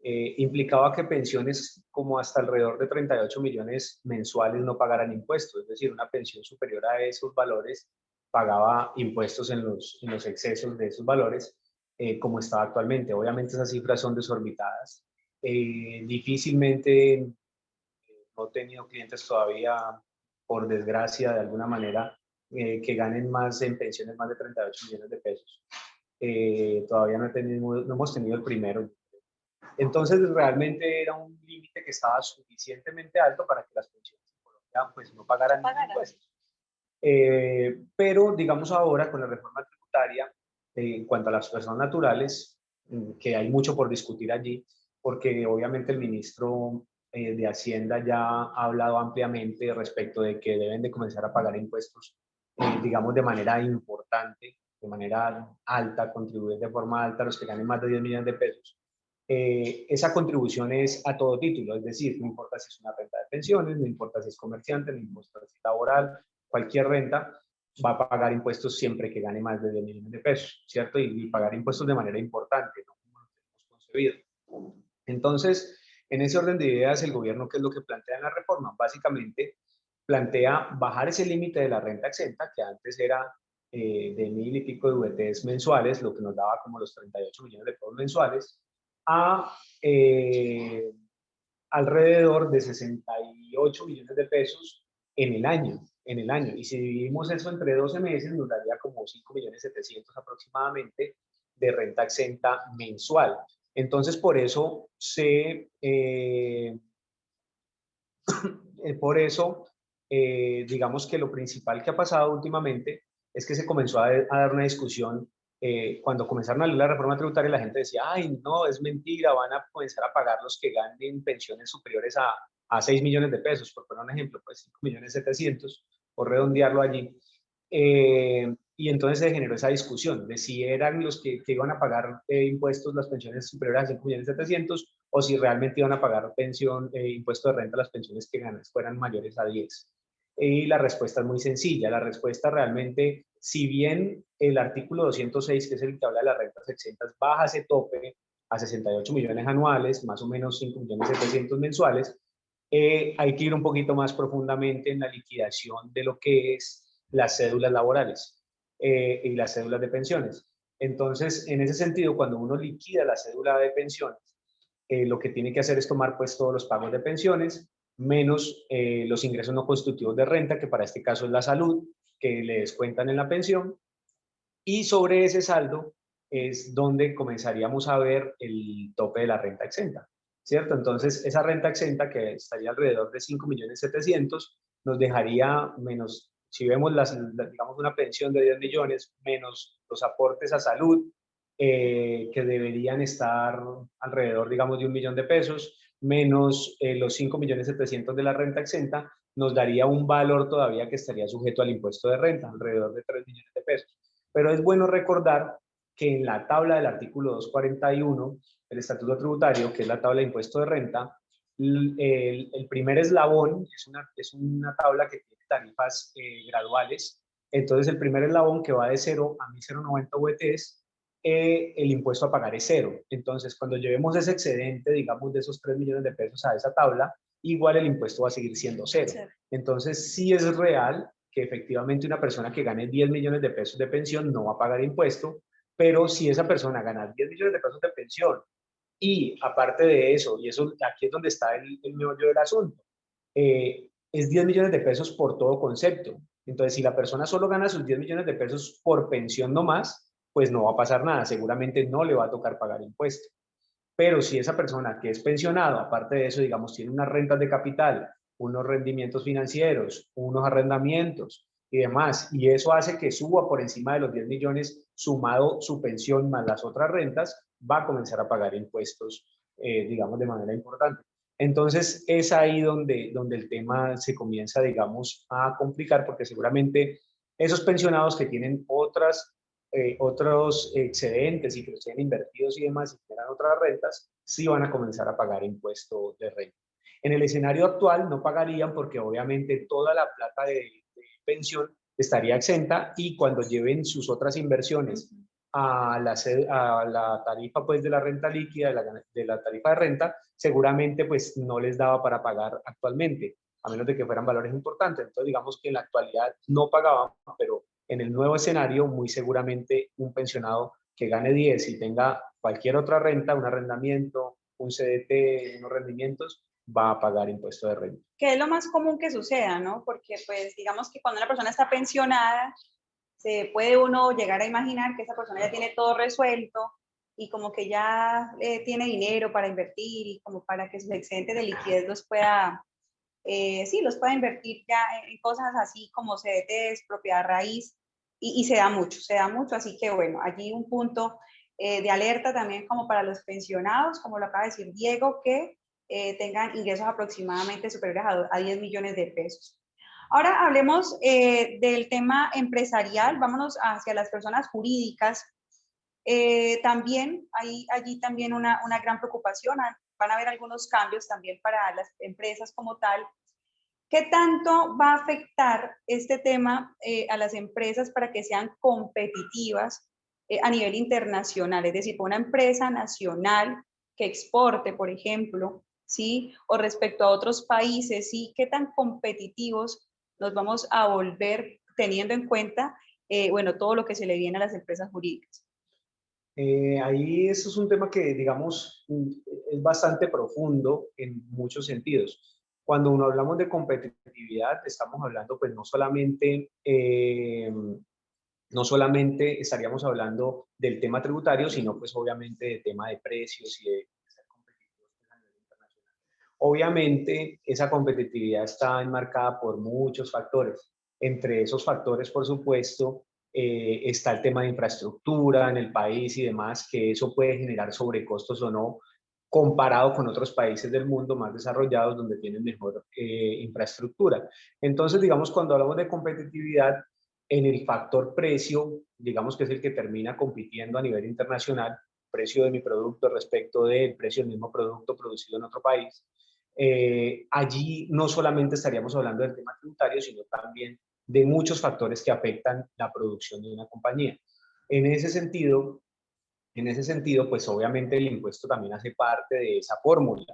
implicaba que pensiones como hasta alrededor de 38 millones mensuales no pagaran impuestos, es decir, una pensión superior a esos valores pagaba impuestos en los excesos de esos valores, como estaba actualmente. Obviamente esas cifras son desorbitadas. Difícilmente no he tenido clientes todavía, por desgracia, de alguna manera, que ganen más en pensiones, más de 38 millones de pesos. Todavía no hemos tenido el primero. Entonces, realmente era un límite que estaba suficientemente alto para que las pensiones en Colombia pues, no pagaran impuestos. Pero, digamos ahora, con la reforma tributaria, en cuanto a las personas naturales, que hay mucho por discutir allí, porque obviamente el ministro de Hacienda ya ha hablado ampliamente respecto de que deben de comenzar a pagar impuestos, digamos, de manera importante, de manera alta, contribuir de forma alta a los que ganen más de 10 millones de pesos. Esa contribución es a todo título, es decir, no importa si es una renta de pensiones, no importa si es comerciante, no importa si es laboral, cualquier renta va a pagar impuestos siempre que gane más de 10 millones de pesos, ¿cierto? Y pagar impuestos de manera importante, ¿no? Como lo tenemos concebido. Entonces, en ese orden de ideas, el gobierno, ¿qué es lo que plantea en la reforma? Básicamente, plantea bajar ese límite de la renta exenta, que antes era de 1.000 y pico de VTs mensuales, lo que nos daba como los 38 millones de pesos mensuales, a alrededor de 68 millones de pesos en el año. Y si dividimos eso entre 12 meses, nos daría como 5.700.000 aproximadamente de renta exenta mensual. Entonces, por eso digamos que lo principal que ha pasado últimamente es que se comenzó a dar una discusión. Cuando comenzaron a leer la reforma tributaria, la gente decía, ay, no, es mentira, van a comenzar a pagar los que ganen pensiones superiores a 6 millones de pesos, por poner un ejemplo, pues 5.700.000, por redondearlo allí. Y entonces se generó esa discusión de si eran los que iban a pagar impuestos las pensiones superiores a 5.700.000 o si realmente iban a pagar impuesto de renta a las pensiones que fueran mayores a 10. Y la respuesta es muy sencilla. La respuesta realmente, si bien el artículo 206, que es el que habla de las rentas exentas, baja ese tope a 68 millones anuales, más o menos 5.700.000 mensuales, hay que ir un poquito más profundamente en la liquidación de lo que es las cédulas laborales y las cédulas de pensiones. Entonces, en ese sentido, cuando uno liquida la cédula de pensiones, lo que tiene que hacer es tomar pues todos los pagos de pensiones, menos los ingresos no constitutivos de renta, que para este caso es la salud, que le descuentan en la pensión, y sobre ese saldo es donde comenzaríamos a ver el tope de la renta exenta, ¿cierto? Entonces, esa renta exenta, que estaría alrededor de 5.700.000, nos dejaría menos, si vemos digamos una pensión de 10 millones, menos los aportes a salud, que deberían estar alrededor, digamos, de 1 millón de pesos, menos los 5.700.000 de la renta exenta, nos daría un valor todavía que estaría sujeto al impuesto de renta, alrededor de 3 millones de pesos. Pero es bueno recordar que en la tabla del artículo 241 del Estatuto Tributario, que es la tabla de impuesto de renta, el primer eslabón es una tabla que tiene tarifas graduales. Entonces, el primer eslabón, que va de 0 a 1.090 VTs, el impuesto a pagar es 0. Entonces, cuando llevemos ese excedente, digamos, de esos 3 millones de pesos a esa tabla, igual el impuesto va a seguir siendo 0. Entonces, sí es real que efectivamente una persona que gane 10 millones de pesos de pensión no va a pagar impuesto, pero si esa persona gana 10 millones de pesos de pensión y aparte de eso, y eso aquí es donde está el meollo del asunto, es 10 millones de pesos por todo concepto. Entonces, si la persona solo gana sus 10 millones de pesos por pensión nomás, pues no va a pasar nada, seguramente no le va a tocar pagar impuesto. Pero si esa persona que es pensionado, aparte de eso, digamos, tiene unas rentas de capital, unos rendimientos financieros, unos arrendamientos y demás, y eso hace que suba por encima de los 10 millones, sumado su pensión más las otras rentas, va a comenzar a pagar impuestos, digamos, de manera importante. Entonces, es ahí donde el tema se comienza, digamos, a complicar, porque seguramente esos pensionados que tienen otros excedentes y que los tienen invertidos y demás y generan otras rentas, sí van a comenzar a pagar impuesto de renta. En el escenario actual no pagarían porque obviamente toda la plata de pensión estaría exenta, y cuando lleven sus otras inversiones a la tarifa pues de la renta líquida, de la tarifa de renta, seguramente pues no les daba para pagar actualmente, a menos de que fueran valores importantes. Entonces digamos que en la actualidad no pagaban, pero en el nuevo escenario muy seguramente un pensionado que gane 10 y tenga cualquier otra renta, un arrendamiento, un CDT, unos rendimientos, va a pagar impuesto de renta. Que es lo más común que suceda, ¿no? Porque pues digamos que cuando una persona está pensionada, se puede uno llegar a imaginar que esa persona ya tiene todo resuelto y como que ya tiene dinero para invertir y como para que sus excedentes de liquidez los pueda, sí, los pueda invertir ya en cosas así como CDTs, propiedad raíz, y se da mucho, así que bueno, allí un punto de alerta también como para los pensionados, como lo acaba de decir Diego, que tengan ingresos aproximadamente superiores a 10 millones de pesos. Ahora hablemos del tema empresarial, vámonos hacia las personas jurídicas. También hay allí también una gran preocupación, van a haber algunos cambios también para las empresas como tal. ¿Qué tanto va a afectar este tema a las empresas para que sean competitivas a nivel internacional? Es decir, una empresa nacional que exporte, por ejemplo, ¿sí? O respecto a otros países, ¿sí? ¿Qué tan competitivos nos vamos a volver teniendo en cuenta, bueno, todo lo que se le viene a las empresas jurídicas? Ahí eso es un tema que, digamos, es bastante profundo en muchos sentidos. Cuando uno hablamos de competitividad, estamos hablando pues no solamente estaríamos hablando del tema tributario, sino pues obviamente del tema de precios y de ser competitivos a nivel internacional. Obviamente esa competitividad está enmarcada por muchos factores. Entre esos factores, por supuesto, está el tema de infraestructura en el país y demás, que eso puede generar sobrecostos o no, comparado con otros países del mundo más desarrollados donde tienen mejor infraestructura. Entonces, digamos, cuando hablamos de competitividad, en el factor precio, digamos que es el que termina compitiendo a nivel internacional, precio de mi producto respecto del precio del mismo producto producido en otro país. Allí no solamente estaríamos hablando del tema tributario, sino también de muchos factores que afectan la producción de una compañía. En ese sentido, pues obviamente el impuesto también hace parte de esa fórmula.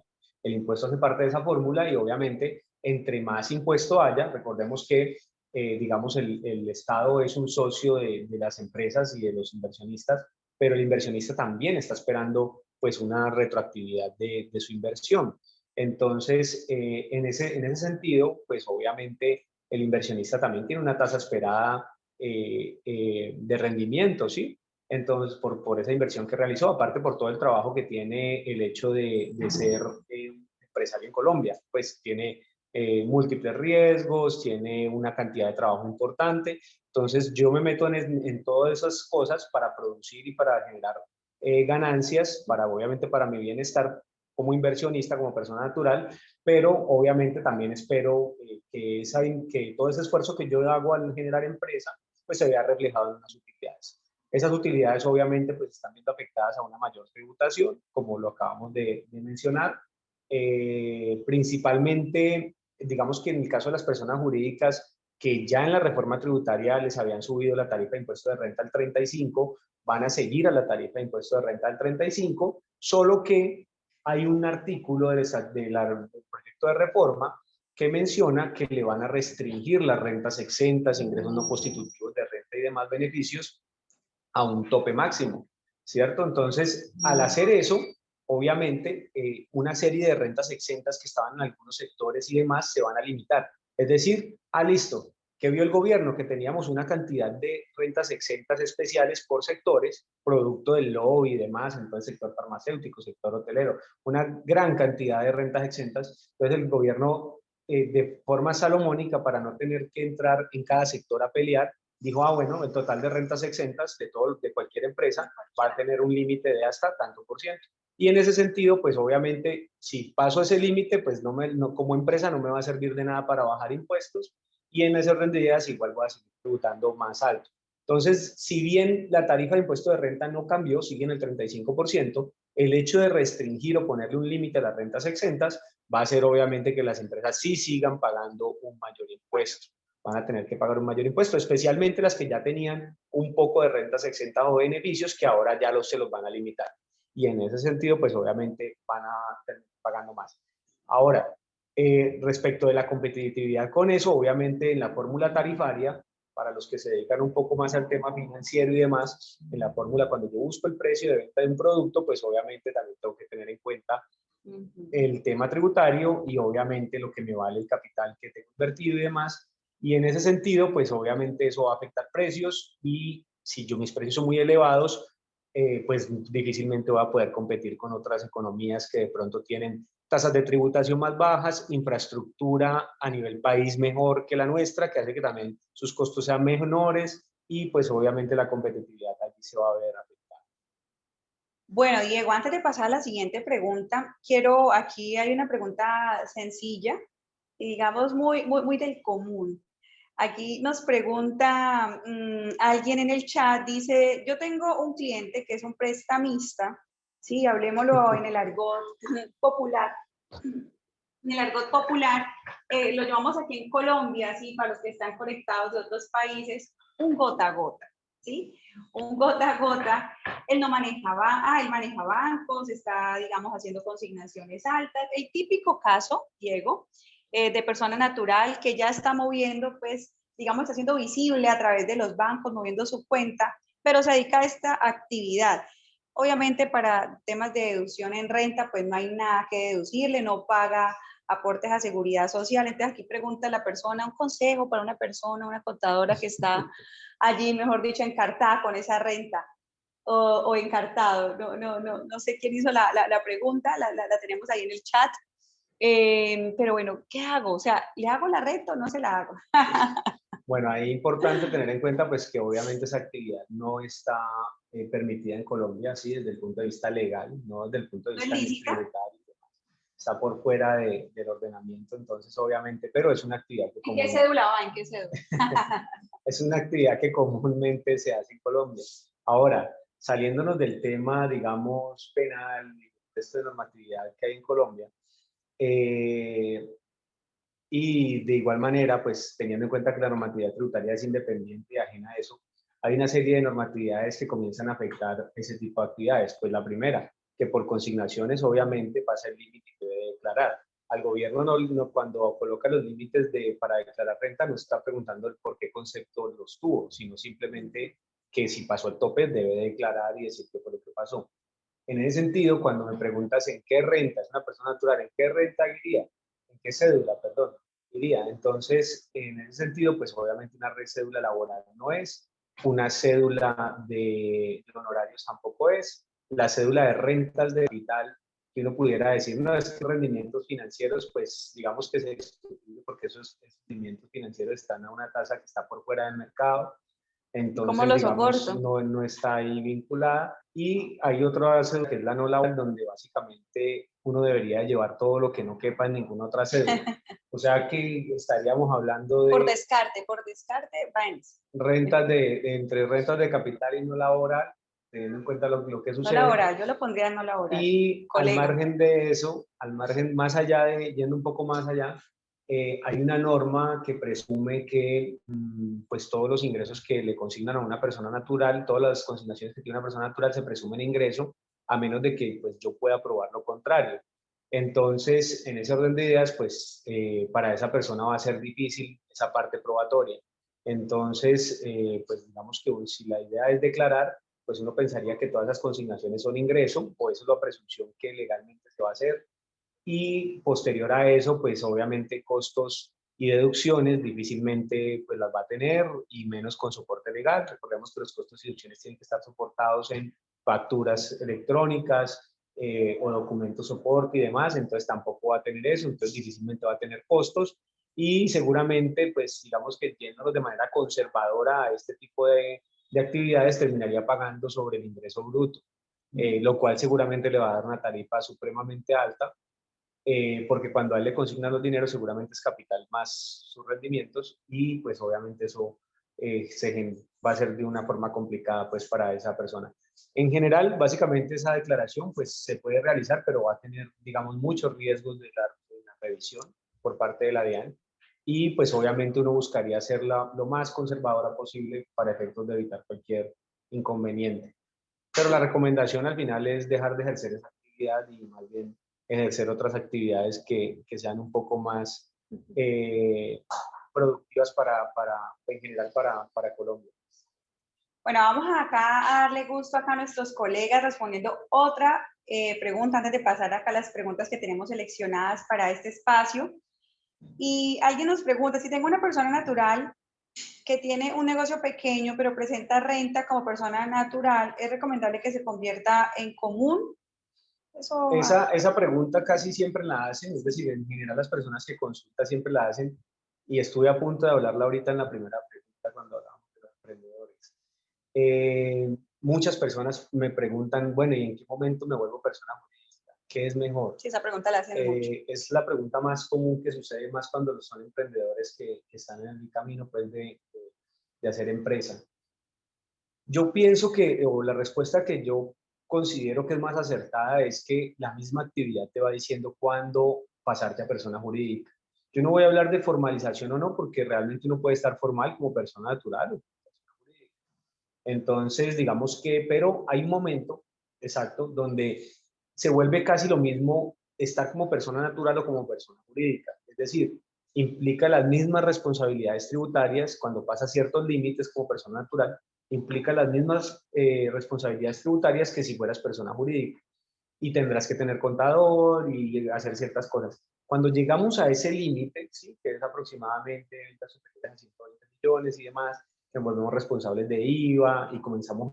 El impuesto hace parte de esa fórmula y obviamente entre más impuesto haya, recordemos que digamos el Estado es un socio de las empresas y de los inversionistas, pero el inversionista también está esperando pues una retroactividad de su inversión. Entonces, en ese sentido, pues obviamente el inversionista también tiene una tasa esperada de rendimiento, ¿sí? Entonces, por esa inversión que realizó, aparte por todo el trabajo que tiene el hecho de ser empresario en Colombia, pues tiene múltiples riesgos, tiene una cantidad de trabajo importante. Entonces, yo me meto en todas esas cosas para producir y para generar ganancias, obviamente para mi bienestar como inversionista, como persona natural, pero obviamente también espero que todo ese esfuerzo que yo hago al generar empresa, pues se vea reflejado en unas utilidades. Esas utilidades obviamente pues están viendo afectadas a una mayor tributación, como lo acabamos de mencionar. Principalmente, digamos que en el caso de las personas jurídicas que ya en la reforma tributaria les habían subido la tarifa de impuesto de renta al 35, van a seguir a la tarifa de impuesto de renta al 35, solo que hay un artículo del proyecto de reforma que menciona que le van a restringir las rentas exentas, ingresos no constitutivos de renta y demás beneficios a un tope máximo, ¿cierto? Entonces, al hacer eso, obviamente, una serie de rentas exentas que estaban en algunos sectores y demás se van a limitar. Es decir, listo, ¿Qué vio el gobierno? Que teníamos una cantidad de rentas exentas especiales por sectores, producto del lobby y demás, entonces sector farmacéutico, sector hotelero, una gran cantidad de rentas exentas. Entonces el gobierno, de forma salomónica, para no tener que entrar en cada sector a pelear, dijo, ah, bueno, el total de rentas exentas de cualquier empresa va a tener un límite de hasta tanto por ciento. Y en ese sentido, pues obviamente, si paso ese límite, pues como empresa no me va a servir de nada para bajar impuestos, y en ese orden de ideas igual voy a seguir tributando más alto. Entonces, si bien la tarifa de impuesto de renta no cambió, sigue en el 35%, el hecho de restringir o ponerle un límite a las rentas exentas va a hacer obviamente que las empresas sí sigan pagando un mayor impuesto. Van a tener que pagar un mayor impuesto, especialmente las que ya tenían un poco de rentas exentas o beneficios que ahora ya se los van a limitar. Y en ese sentido, pues obviamente van a terminar pagando más. Ahora, respecto de la competitividad con eso, obviamente en la fórmula tarifaria, para los que se dedican un poco más al tema financiero y demás, en la fórmula cuando yo busco el precio de venta de un producto, pues obviamente también tengo que tener en cuenta el tema tributario y obviamente lo que me vale el capital que tengo invertido y demás. Y en ese sentido, pues obviamente eso va a afectar precios y si mis precios son muy elevados, pues difícilmente voy a poder competir con otras economías que de pronto tienen tasas de tributación más bajas, infraestructura a nivel país mejor que la nuestra, que hace que también sus costos sean menores y pues obviamente la competitividad allí se va a ver afectada. Bueno, Diego, antes de pasar a la siguiente pregunta, aquí hay una pregunta sencilla y digamos muy del común. Aquí nos pregunta alguien en el chat, dice, yo tengo un cliente que es un prestamista, sí, hablemoslo en el argot popular. En el argot popular, lo llamamos aquí en Colombia, sí, para los que están conectados de otros países, un gota a gota, ¿sí? Un gota a gota. Él maneja bancos, está, digamos, haciendo consignaciones altas. El típico caso, Diego, de persona natural que ya está moviendo, pues, digamos, está siendo visible a través de los bancos, moviendo su cuenta, pero se dedica a esta actividad. Obviamente, para temas de deducción en renta, pues no hay nada que deducirle, no paga aportes a seguridad social. Entonces, aquí pregunta la persona, un consejo para una persona, una contadora que está allí, mejor dicho, encartada con esa renta o encartado. No sé quién hizo la pregunta, la tenemos ahí en el chat. Pero bueno, ¿qué hago? O sea, ¿le hago la renta o no se la hago? Bueno, ahí es importante tener en cuenta pues que obviamente esa actividad no está permitida en Colombia, sí, desde el punto de vista legal, no desde el punto de vista tributario. Está por fuera del ordenamiento, entonces obviamente, pero es una actividad que ¿En qué cédula va? ¿En qué cédula? es una actividad que comúnmente se hace en Colombia. Ahora, saliéndonos del tema, digamos, penal, de normatividad que hay en Colombia, y de igual manera, pues teniendo en cuenta que la normatividad tributaria es independiente y ajena a eso, hay una serie de normatividades que comienzan a afectar ese tipo de actividades. Pues la primera, que por consignaciones obviamente pasa el límite que debe declarar. Al gobierno cuando coloca los límites para declarar renta no está preguntando el por qué concepto los tuvo, sino simplemente que si pasó el tope debe declarar y decir qué fue lo que pasó. En ese sentido, cuando me preguntas en qué renta, es una persona natural, ¿en qué renta iría? ¿En qué cédula, perdón, iría? Entonces, en ese sentido, pues obviamente una cédula laboral no es, una cédula de honorarios tampoco es, la cédula de rentas de capital, que uno pudiera decir, no, es que rendimientos financieros, pues digamos que se excluye porque esos rendimientos financieros están a una tasa que está por fuera del mercado. Entonces, digamos, no está ahí vinculada. Y hay otra cédula que es la no laboral, donde básicamente uno debería llevar todo lo que no quepa en ninguna otra cédula. O sea que estaríamos hablando de... Por descarte, rentas entre rentas de capital y no laboral, teniendo en cuenta lo que sucede. No laboral, yo lo pondría no laboral. Y al margen de eso, más allá yendo un poco más allá, hay una norma que presume que pues todos los ingresos que le consignan a una persona natural, todas las consignaciones que tiene una persona natural se presumen ingreso, a menos de que pues, yo pueda probar lo contrario. Entonces, en ese orden de ideas, pues para esa persona va a ser difícil esa parte probatoria. Entonces, pues digamos que si la idea es declarar, pues uno pensaría que todas esas consignaciones son ingreso, o eso es la presunción que legalmente se va a hacer. Y posterior a eso, pues obviamente costos y deducciones difícilmente pues las va a tener, y menos con soporte legal. Recordemos que los costos y deducciones tienen que estar soportados en facturas electrónicas o documentos soporte y demás, entonces tampoco va a tener eso, entonces difícilmente va a tener costos, y seguramente pues digamos que yéndonos de manera conservadora a este tipo de actividades terminaría pagando sobre el ingreso bruto, lo cual seguramente le va a dar una tarifa supremamente alta, porque cuando a él le consignan los dineros seguramente es capital más sus rendimientos, y pues obviamente eso va a ser de una forma complicada pues para esa persona. En general, básicamente esa declaración pues se puede realizar, pero va a tener, digamos, muchos riesgos de la revisión por parte de la DIAN, y pues obviamente uno buscaría hacerla lo más conservadora posible para efectos de evitar cualquier inconveniente. Pero la recomendación al final es dejar de ejercer esa actividad y más bien ejercer otras actividades que sean un poco más productivas en general para Colombia. Bueno, vamos acá a darle gusto acá a nuestros colegas respondiendo otra pregunta antes de pasar acá a las preguntas que tenemos seleccionadas para este espacio. Y alguien nos pregunta, si tengo una persona natural que tiene un negocio pequeño pero presenta renta como persona natural, ¿es recomendable que se convierta en común? Eso, Esa pregunta casi siempre la hacen, es decir, en general las personas que consultan siempre la hacen, y estuve a punto de hablarla ahorita en la primera pregunta cuando hablábamos de los emprendedores. Muchas personas me preguntan, bueno, ¿y en qué momento me vuelvo persona jurídica? ¿Qué es mejor? sí, esa pregunta la hacen mucho. Es la pregunta más común que sucede más cuando son emprendedores que están en el camino pues, de hacer empresa. Yo pienso que, o la respuesta que yo considero que es más acertada, es que la misma actividad te va diciendo cuándo pasarte a persona jurídica. Yo no voy a hablar de formalización o no, porque realmente uno puede estar formal como persona natural o como persona jurídica. Entonces, digamos que, pero hay un momento exacto donde se vuelve casi lo mismo estar como persona natural o como persona jurídica. Es decir, implica las mismas responsabilidades tributarias cuando pasa ciertos límites como persona natural, implica las mismas responsabilidades tributarias que si fueras persona jurídica, y tendrás que tener contador y hacer ciertas cosas. Cuando llegamos a ese límite, ¿sí?, que es aproximadamente ventas superiores a 120 millones y demás, nos volvemos responsables de IVA y comenzamos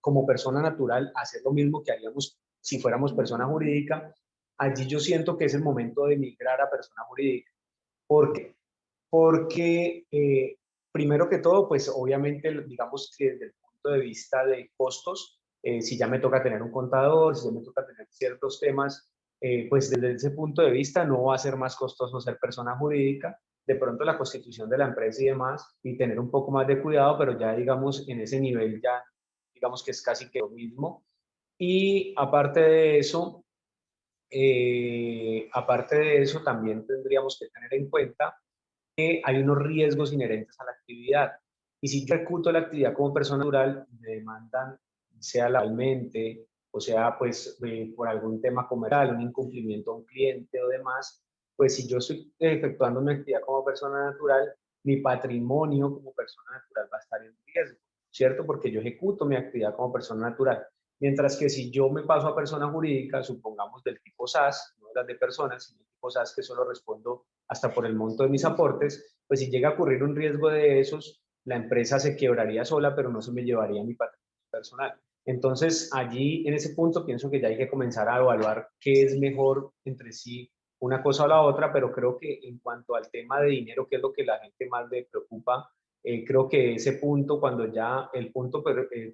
como persona natural, a hacer lo mismo que haríamos si fuéramos persona jurídica. Allí yo siento que es el momento de migrar a persona jurídica. ¿Por qué? Porque primero que todo, pues obviamente, digamos que desde el punto de vista de costos, si ya me toca tener un contador, si ya me toca tener ciertos temas, pues desde ese punto de vista no va a ser más costoso ser persona jurídica. De pronto la constitución de la empresa y demás, y tener un poco más de cuidado, pero ya digamos en ese nivel ya, digamos que es casi que lo mismo. Y aparte de eso, también tendríamos que tener en cuenta que hay unos riesgos inherentes a la actividad. Y si yo ejecuto la actividad como persona natural, me demandan, sea laboralmente, o sea, pues por algún tema comercial, un incumplimiento a un cliente o demás, pues si yo estoy efectuando mi actividad como persona natural, mi patrimonio como persona natural va a estar en riesgo, ¿cierto? Porque yo ejecuto mi actividad como persona natural. Mientras que si yo me paso a persona jurídica, supongamos del tipo SAS, no las de personas, sino tipo SAS, que solo respondo hasta por el monto de mis aportes, pues si llega a ocurrir un riesgo de esos, la empresa se quebraría sola, pero no se me llevaría mi patrimonio personal. Entonces, allí, en ese punto, pienso que ya hay que comenzar a evaluar qué es mejor entre sí, una cosa o la otra, pero creo que en cuanto al tema de dinero, que es lo que la gente más le preocupa, creo que ese punto, cuando ya el punto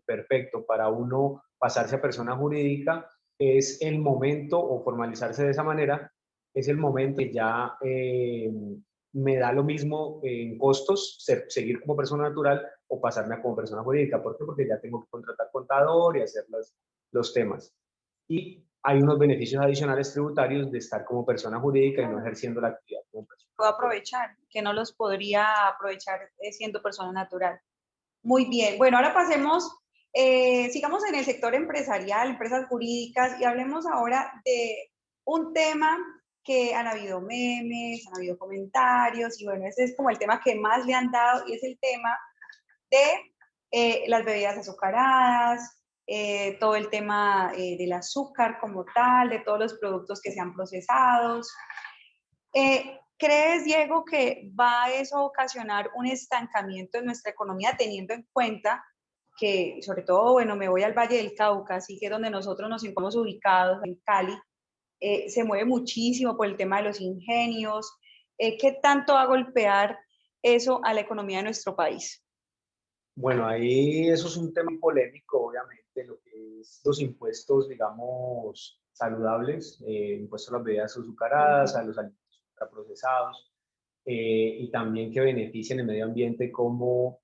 perfecto para uno pasarse a persona jurídica, es el momento, o formalizarse de esa manera, es el momento que ya me da lo mismo en costos seguir como persona natural o pasarme a como persona jurídica. ¿Por qué? Porque ya tengo que contratar contador y hacer los temas. Y hay unos beneficios adicionales tributarios de estar como persona jurídica y no ejerciendo la actividad como persona. Puedo aprovechar, que no los podría aprovechar siendo persona natural. Muy bien, bueno, ahora pasemos, sigamos en el sector empresarial, empresas jurídicas, y hablemos ahora de un tema que han habido memes, han habido comentarios, y bueno, ese es como el tema que más le han dado, y es el tema de las bebidas azucaradas, todo el tema del azúcar como tal, de todos los productos que sean procesados. ¿Crees, Diego, que va eso a ocasionar un estancamiento en nuestra economía, teniendo en cuenta que, sobre todo, bueno, me voy al Valle del Cauca, así que es donde nosotros nos encontramos ubicados, en Cali, se mueve muchísimo por el tema de los ingenios? ¿Qué tanto va a golpear eso a la economía de nuestro país? Bueno, ahí eso es un tema polémico, obviamente, lo que es los impuestos, digamos, saludables, impuestos a las bebidas azucaradas, a los alimentos ultraprocesados, y también que beneficien el medio ambiente como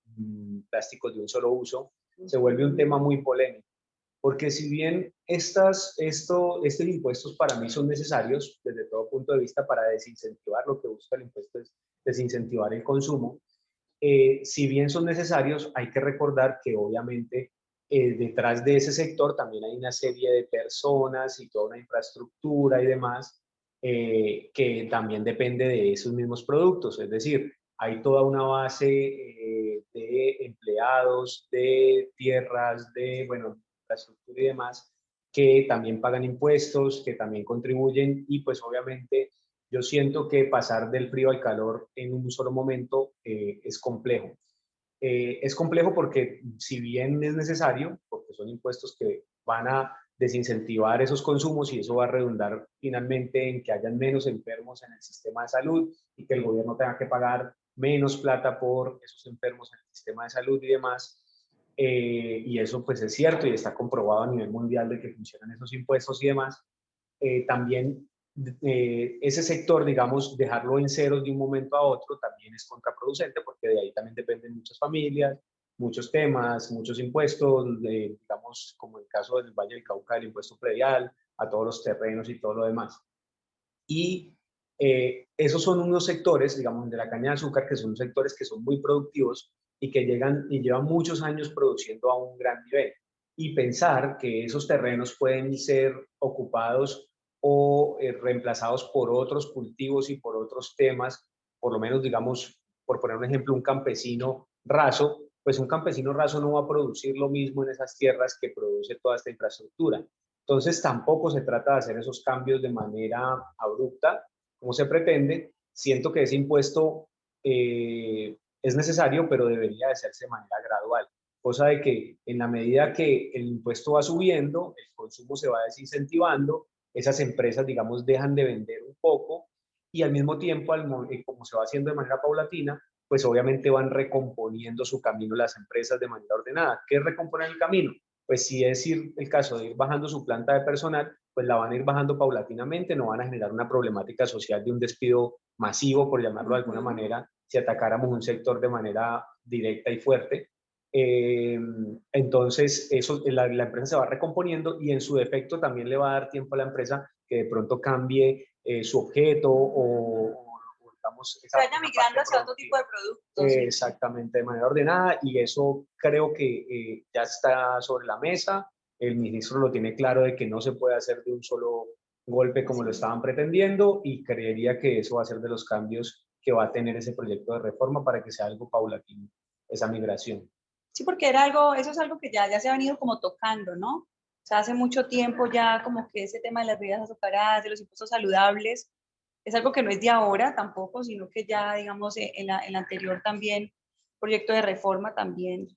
plásticos de un solo uso, se vuelve un tema muy polémico. Porque si bien estos impuestos para mí son necesarios desde todo punto de vista para desincentivar, lo que busca el impuesto es desincentivar el consumo, si bien son necesarios, hay que recordar que obviamente detrás de ese sector también hay una serie de personas y toda una infraestructura y demás que también depende de esos mismos productos. Es decir, hay toda una base de empleados, de tierras, de, bueno, infraestructura y demás, que también pagan impuestos, que también contribuyen y pues obviamente yo siento que pasar del frío al calor en un solo momento es complejo. Es complejo porque si bien es necesario, porque son impuestos que van a desincentivar esos consumos y eso va a redundar finalmente en que hayan menos enfermos en el sistema de salud y que el gobierno tenga que pagar menos plata por esos enfermos en el sistema de salud y demás. Y eso pues es cierto y está comprobado a nivel mundial de que funcionan esos impuestos y demás. También ese sector, digamos, dejarlo en ceros de un momento a otro también es contraproducente porque de ahí también dependen muchas familias, muchos temas, muchos impuestos, digamos, como el caso del Valle del Cauca, el impuesto predial, a todos los terrenos y todo lo demás. Y esos son unos sectores, digamos, de la caña de azúcar, que son sectores que son muy productivos y que llegan y llevan muchos años produciendo a un gran nivel. Y pensar que esos terrenos pueden ser ocupados o reemplazados por otros cultivos y por otros temas, por lo menos, digamos, por poner un ejemplo, un campesino raso, pues un campesino raso no va a producir lo mismo en esas tierras que produce toda esta infraestructura. Entonces, tampoco se trata de hacer esos cambios de manera abrupta, como se pretende. Siento que ese impuesto es necesario, pero debería de hacerse de manera gradual. Cosa de que en la medida que el impuesto va subiendo, el consumo se va desincentivando, esas empresas, digamos, dejan de vender un poco y al mismo tiempo, como se va haciendo de manera paulatina, pues obviamente van recomponiendo su camino las empresas de manera ordenada. ¿Qué es recomponer el camino? Pues si es el caso de ir bajando su planta de personal, pues la van a ir bajando paulatinamente, no van a generar una problemática social de un despido masivo, por llamarlo de alguna manera, si atacáramos un sector de manera directa y fuerte. Entonces, la empresa se va recomponiendo y en su defecto también le va a dar tiempo a la empresa que de pronto cambie su objeto o digamos, se vaya migrando hacia otro tipo de productos. Exactamente, de manera ordenada y eso creo que ya está sobre la mesa. El ministro lo tiene claro de que no se puede hacer de un solo golpe como lo estaban pretendiendo y creería que eso va a ser de los cambios que va a tener ese proyecto de reforma para que sea algo paulatino, esa migración. Sí, porque era algo, eso es algo que ya se ha venido como tocando, ¿no? O sea, hace mucho tiempo ya como que ese tema de las bebidas azucaradas, de los impuestos saludables, es algo que no es de ahora tampoco, sino que ya, digamos, en la anterior también, proyecto de reforma también.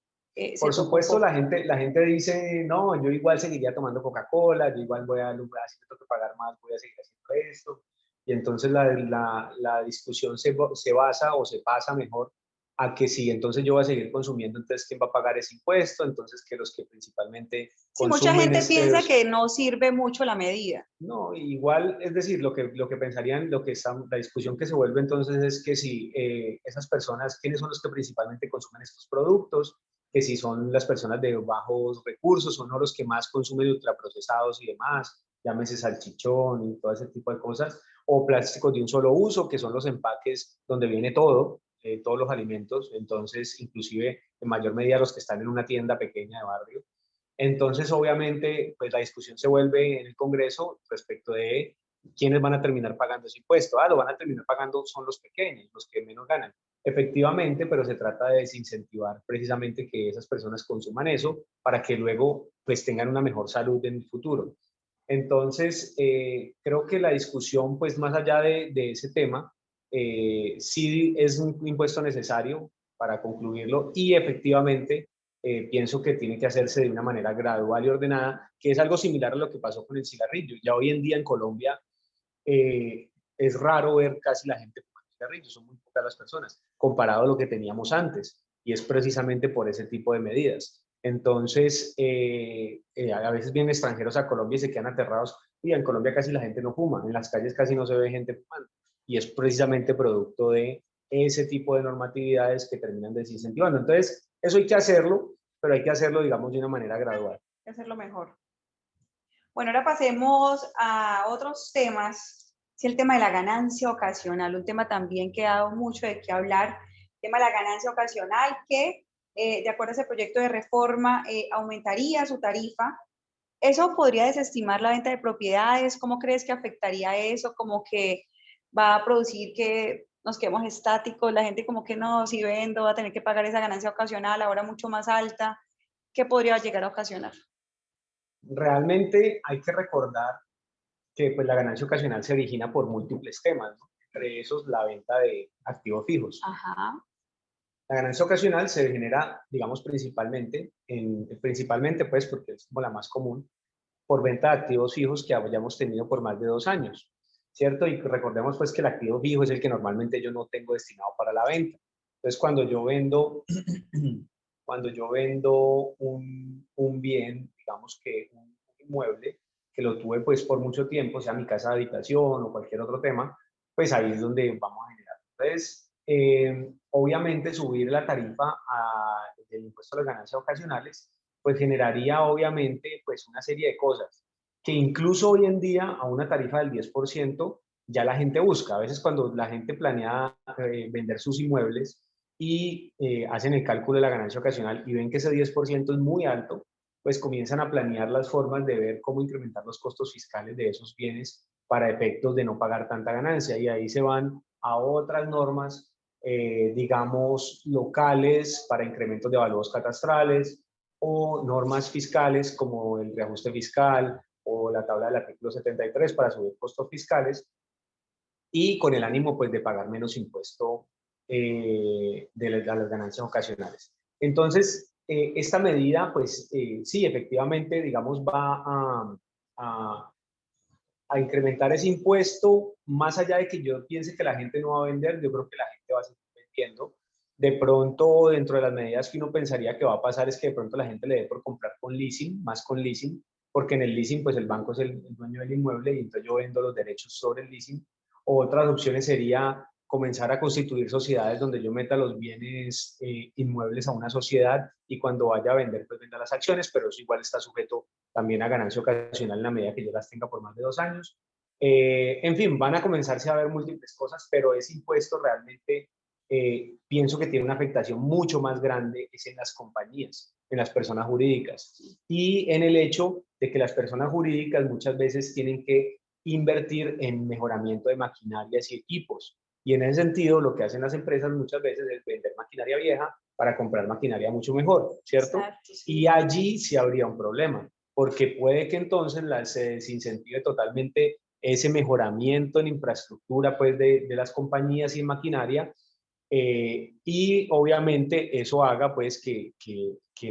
Por supuesto, la gente dice, no, yo igual seguiría tomando Coca-Cola, yo igual voy a, si me tengo que pagar más, voy a seguir haciendo esto. Y entonces la discusión se basa o se pasa mejor a que si entonces yo voy a seguir consumiendo, entonces ¿quién va a pagar ese impuesto? Entonces que los que principalmente sí, mucha gente piensa que no sirve mucho la medida. No, igual, es decir, lo que pensarían, la discusión que se vuelve entonces es que si esas personas, ¿quiénes son los que principalmente consumen estos productos? Que si son las personas de bajos recursos, son los que más consumen ultraprocesados y demás, llámese salchichón y todo ese tipo de cosas, o plásticos de un solo uso, que son los empaques donde viene todo, todos los alimentos, entonces inclusive en mayor medida los que están en una tienda pequeña de barrio. Entonces, obviamente, pues la discusión se vuelve en el Congreso respecto de quiénes van a terminar pagando ese impuesto. Lo van a terminar pagando son los pequeños, los que menos ganan. Efectivamente, pero se trata de desincentivar precisamente que esas personas consuman eso para que luego pues tengan una mejor salud en el futuro. Entonces, creo que la discusión, pues más allá de ese tema, sí es un impuesto necesario para concluirlo y efectivamente pienso que tiene que hacerse de una manera gradual y ordenada, que es algo similar a lo que pasó con el cigarrillo. Ya hoy en día en Colombia es raro ver casi la gente fumando cigarrillos, son muy pocas las personas, comparado a lo que teníamos antes, y es precisamente por ese tipo de medidas. Entonces, a veces vienen extranjeros a Colombia y se quedan aterrados, y en Colombia casi la gente no fuma, en las calles casi no se ve gente fumando, y es precisamente producto de ese tipo de normatividades que terminan desincentivando. Entonces, eso hay que hacerlo, pero hay que hacerlo, digamos, de una manera gradual. Hay que hacerlo mejor. Bueno, ahora pasemos a otros temas. Sí, el tema de la ganancia ocasional, un tema también que ha dado mucho de qué hablar. El tema de la ganancia ocasional que, de acuerdo a ese proyecto de reforma, aumentaría su tarifa. ¿Eso podría desestimar la venta de propiedades? ¿Cómo crees que afectaría eso? Como que va a producir que nos quedemos estáticos, la gente como que no, si vendo va a tener que pagar esa ganancia ocasional, ahora mucho más alta. ¿Qué podría llegar a ocasionar? Realmente hay que recordar que pues, la ganancia ocasional se origina por múltiples temas, ¿no? Entre esos la venta de activos fijos. Ajá. La ganancia ocasional se genera, digamos, principalmente pues porque es como la más común, por venta de activos fijos que hayamos tenido por más de 2 años, ¿cierto? Y recordemos pues que el activo fijo es el que normalmente yo no tengo destinado para la venta. Entonces, cuando yo vendo un bien, digamos que un inmueble, que lo tuve pues por mucho tiempo, sea mi casa de habitación o cualquier otro tema, pues ahí es donde vamos a generar. Entonces, obviamente subir la tarifa del impuesto a las ganancias ocasionales, pues generaría obviamente pues una serie de cosas que incluso hoy en día a una tarifa del 10% ya la gente busca. A veces cuando la gente planea vender sus inmuebles y hacen el cálculo de la ganancia ocasional y ven que ese 10% es muy alto, pues comienzan a planear las formas de ver cómo incrementar los costos fiscales de esos bienes para efectos de no pagar tanta ganancia. Y ahí se van a otras normas, digamos, locales para incrementos de valores catastrales o normas fiscales como el reajuste fiscal o la tabla del artículo 73 para subir costos fiscales y con el ánimo pues de pagar menos impuesto de las ganancias ocasionales. Entonces, esta medida pues sí, efectivamente, digamos, va a, a incrementar ese impuesto, más allá de que yo piense que la gente no va a vender, yo creo que la gente va a seguir vendiendo. De pronto, dentro de las medidas que uno pensaría que va a pasar es que de pronto la gente le dé por comprar con leasing, más con leasing, porque en el leasing pues el banco es el dueño del inmueble y entonces yo vendo los derechos sobre el leasing. O otras opciones sería comenzar a constituir sociedades donde yo meta los bienes inmuebles a una sociedad y cuando vaya a vender pues venda las acciones, pero eso igual está sujeto también a ganancia ocasional en la medida que yo las tenga por más de 2 años. En fin, van a comenzarse a ver múltiples cosas, pero ese impuesto realmente pienso que tiene una afectación mucho más grande es en las compañías, en las personas jurídicas y en el hecho de que las personas jurídicas muchas veces tienen que invertir en mejoramiento de maquinarias y equipos. Y en ese sentido, lo que hacen las empresas muchas veces es vender maquinaria vieja para comprar maquinaria mucho mejor, ¿cierto? Exacto, sí. Y allí sí habría un problema, porque puede que entonces se desincentive totalmente ese mejoramiento en infraestructura pues, de las compañías y en maquinaria, y obviamente eso haga pues que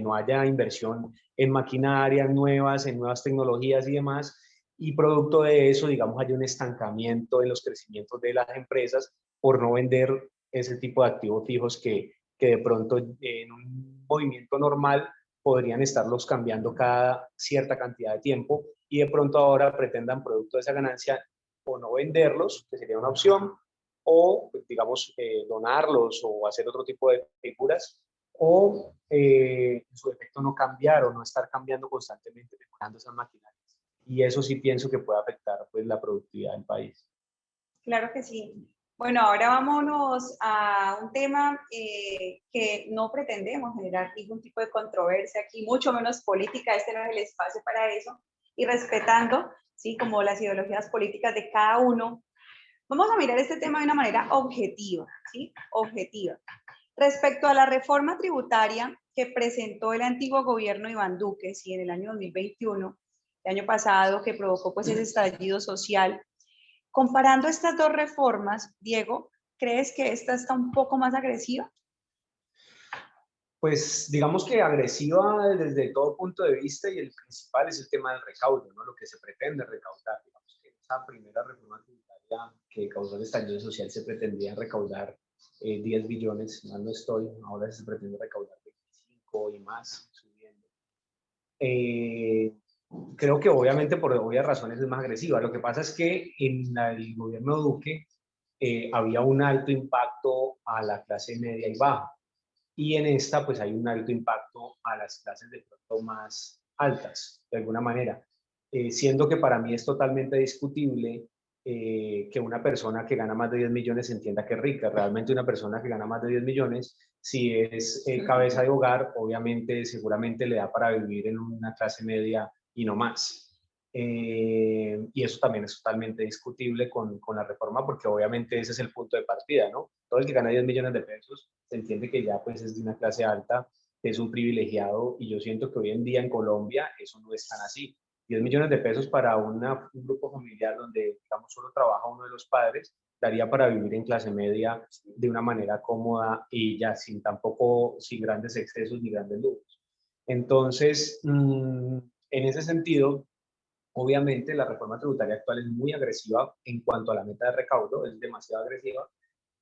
no haya inversión en maquinarias nuevas, en nuevas tecnologías y demás, y producto de eso, digamos, hay un estancamiento en los crecimientos de las empresas por no vender ese tipo de activos fijos que de pronto en un movimiento normal podrían estarlos cambiando cada cierta cantidad de tiempo y de pronto ahora pretendan producto de esa ganancia o no venderlos, que sería una opción, o digamos donarlos o hacer otro tipo de figuras, o en su efecto no cambiar o no estar cambiando constantemente, mejorando esas maquinarias. Y eso sí pienso que puede afectar pues, la productividad del país. Claro que sí. Bueno, ahora vámonos a un tema que no pretendemos generar ningún tipo de controversia aquí, mucho menos política, este no es el espacio para eso, y respetando, ¿sí? Como las ideologías políticas de cada uno. Vamos a mirar este tema de una manera objetiva, ¿sí? Objetiva. Respecto a la reforma tributaria que presentó el antiguo gobierno Iván Duque, ¿sí? En el año 2021, el año pasado que provocó pues ese estallido social. Comparando estas dos reformas, Diego, ¿crees que esta está un poco más agresiva? Pues digamos que agresiva desde todo punto de vista, y el principal es el tema del recaudo, ¿no? Lo que se pretende recaudar. Digamos que esa primera reforma tributaria que causó el estallido social se pretendía recaudar 10 billones, mal no estoy, ahora se pretende recaudar 25 y más, subiendo. Creo que obviamente por obvias razones es más agresiva. Lo que pasa es que en el gobierno Duque había un alto impacto a la clase media y baja. Y en esta, pues hay un alto impacto a las clases de pronto más altas, de alguna manera. Siendo que para mí es totalmente discutible que una persona que gana más de 10 millones entienda que es rica. Realmente una persona que gana más de 10 millones, si es cabeza de hogar, obviamente seguramente le da para vivir en una clase media y no más. Y eso también es totalmente discutible con la reforma, porque obviamente ese es el punto de partida, ¿no? Todo el que gana 10 millones de pesos se entiende que ya pues es de una clase alta, que es un privilegiado, y yo siento que hoy en día en Colombia eso no es tan así. 10 millones de pesos para un grupo familiar donde, digamos, solo trabaja uno de los padres, daría para vivir en clase media de una manera cómoda y ya sin tampoco, sin grandes excesos ni grandes lujos. Entonces, en ese sentido, obviamente la reforma tributaria actual es muy agresiva en cuanto a la meta de recaudo, es demasiado agresiva,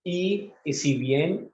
y si bien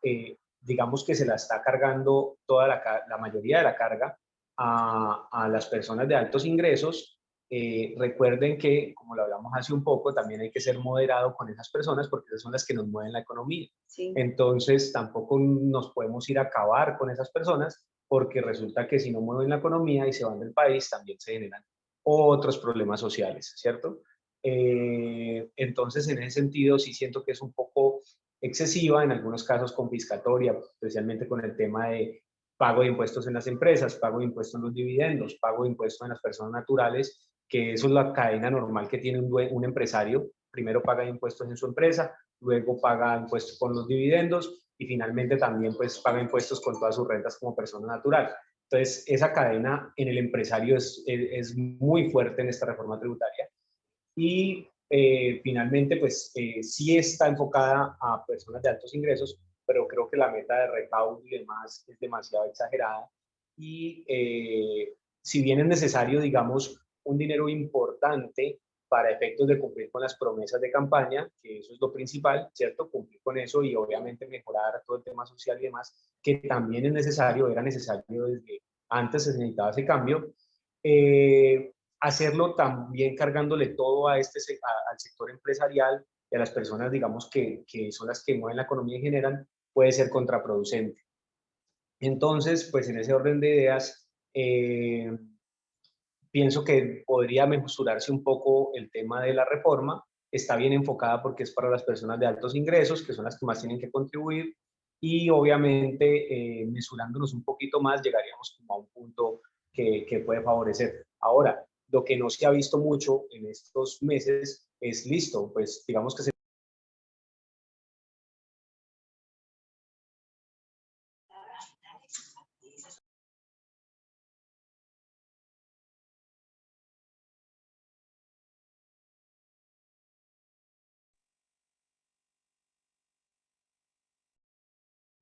digamos que se la está cargando toda la mayoría de la carga a las personas de altos ingresos, recuerden que, como lo hablamos hace un poco, también hay que ser moderado con esas personas porque esas son las que nos mueven la economía. Sí. Entonces tampoco nos podemos ir a acabar con esas personas, porque resulta que si no mueven la economía y se van del país, también se generan otros problemas sociales, ¿cierto? Entonces, en ese sentido, sí siento que es un poco excesiva, en algunos casos confiscatoria, especialmente con el tema de pago de impuestos en las empresas, pago de impuestos en los dividendos, pago de impuestos en las personas naturales, que eso es la cadena normal que tiene un empresario. Primero paga impuestos en su empresa, luego paga impuestos con los dividendos y finalmente también pues paga impuestos con todas sus rentas como persona natural. Entonces, esa cadena en el empresario es muy fuerte en esta reforma tributaria. Y finalmente, pues sí está enfocada a personas de altos ingresos, pero creo que la meta de recaudo y demás es demasiado exagerada. Y si bien es necesario, digamos, un dinero importante para efectos de cumplir con las promesas de campaña, que eso es lo principal, ¿cierto? Cumplir con eso y obviamente mejorar todo el tema social y demás, que también es necesario, era necesario desde antes, se necesitaba ese cambio. Hacerlo también cargándole todo a al sector empresarial y a las personas, digamos, que son las que mueven la economía y generan, puede ser contraproducente. Entonces, pues en ese orden de ideas, pienso que podría mesurarse un poco el tema de la reforma. Está bien enfocada porque es para las personas de altos ingresos, que son las que más tienen que contribuir, y obviamente mesurándonos un poquito más llegaríamos como a un punto que puede favorecer. Ahora, lo que no se ha visto mucho en estos meses es listo, pues digamos que se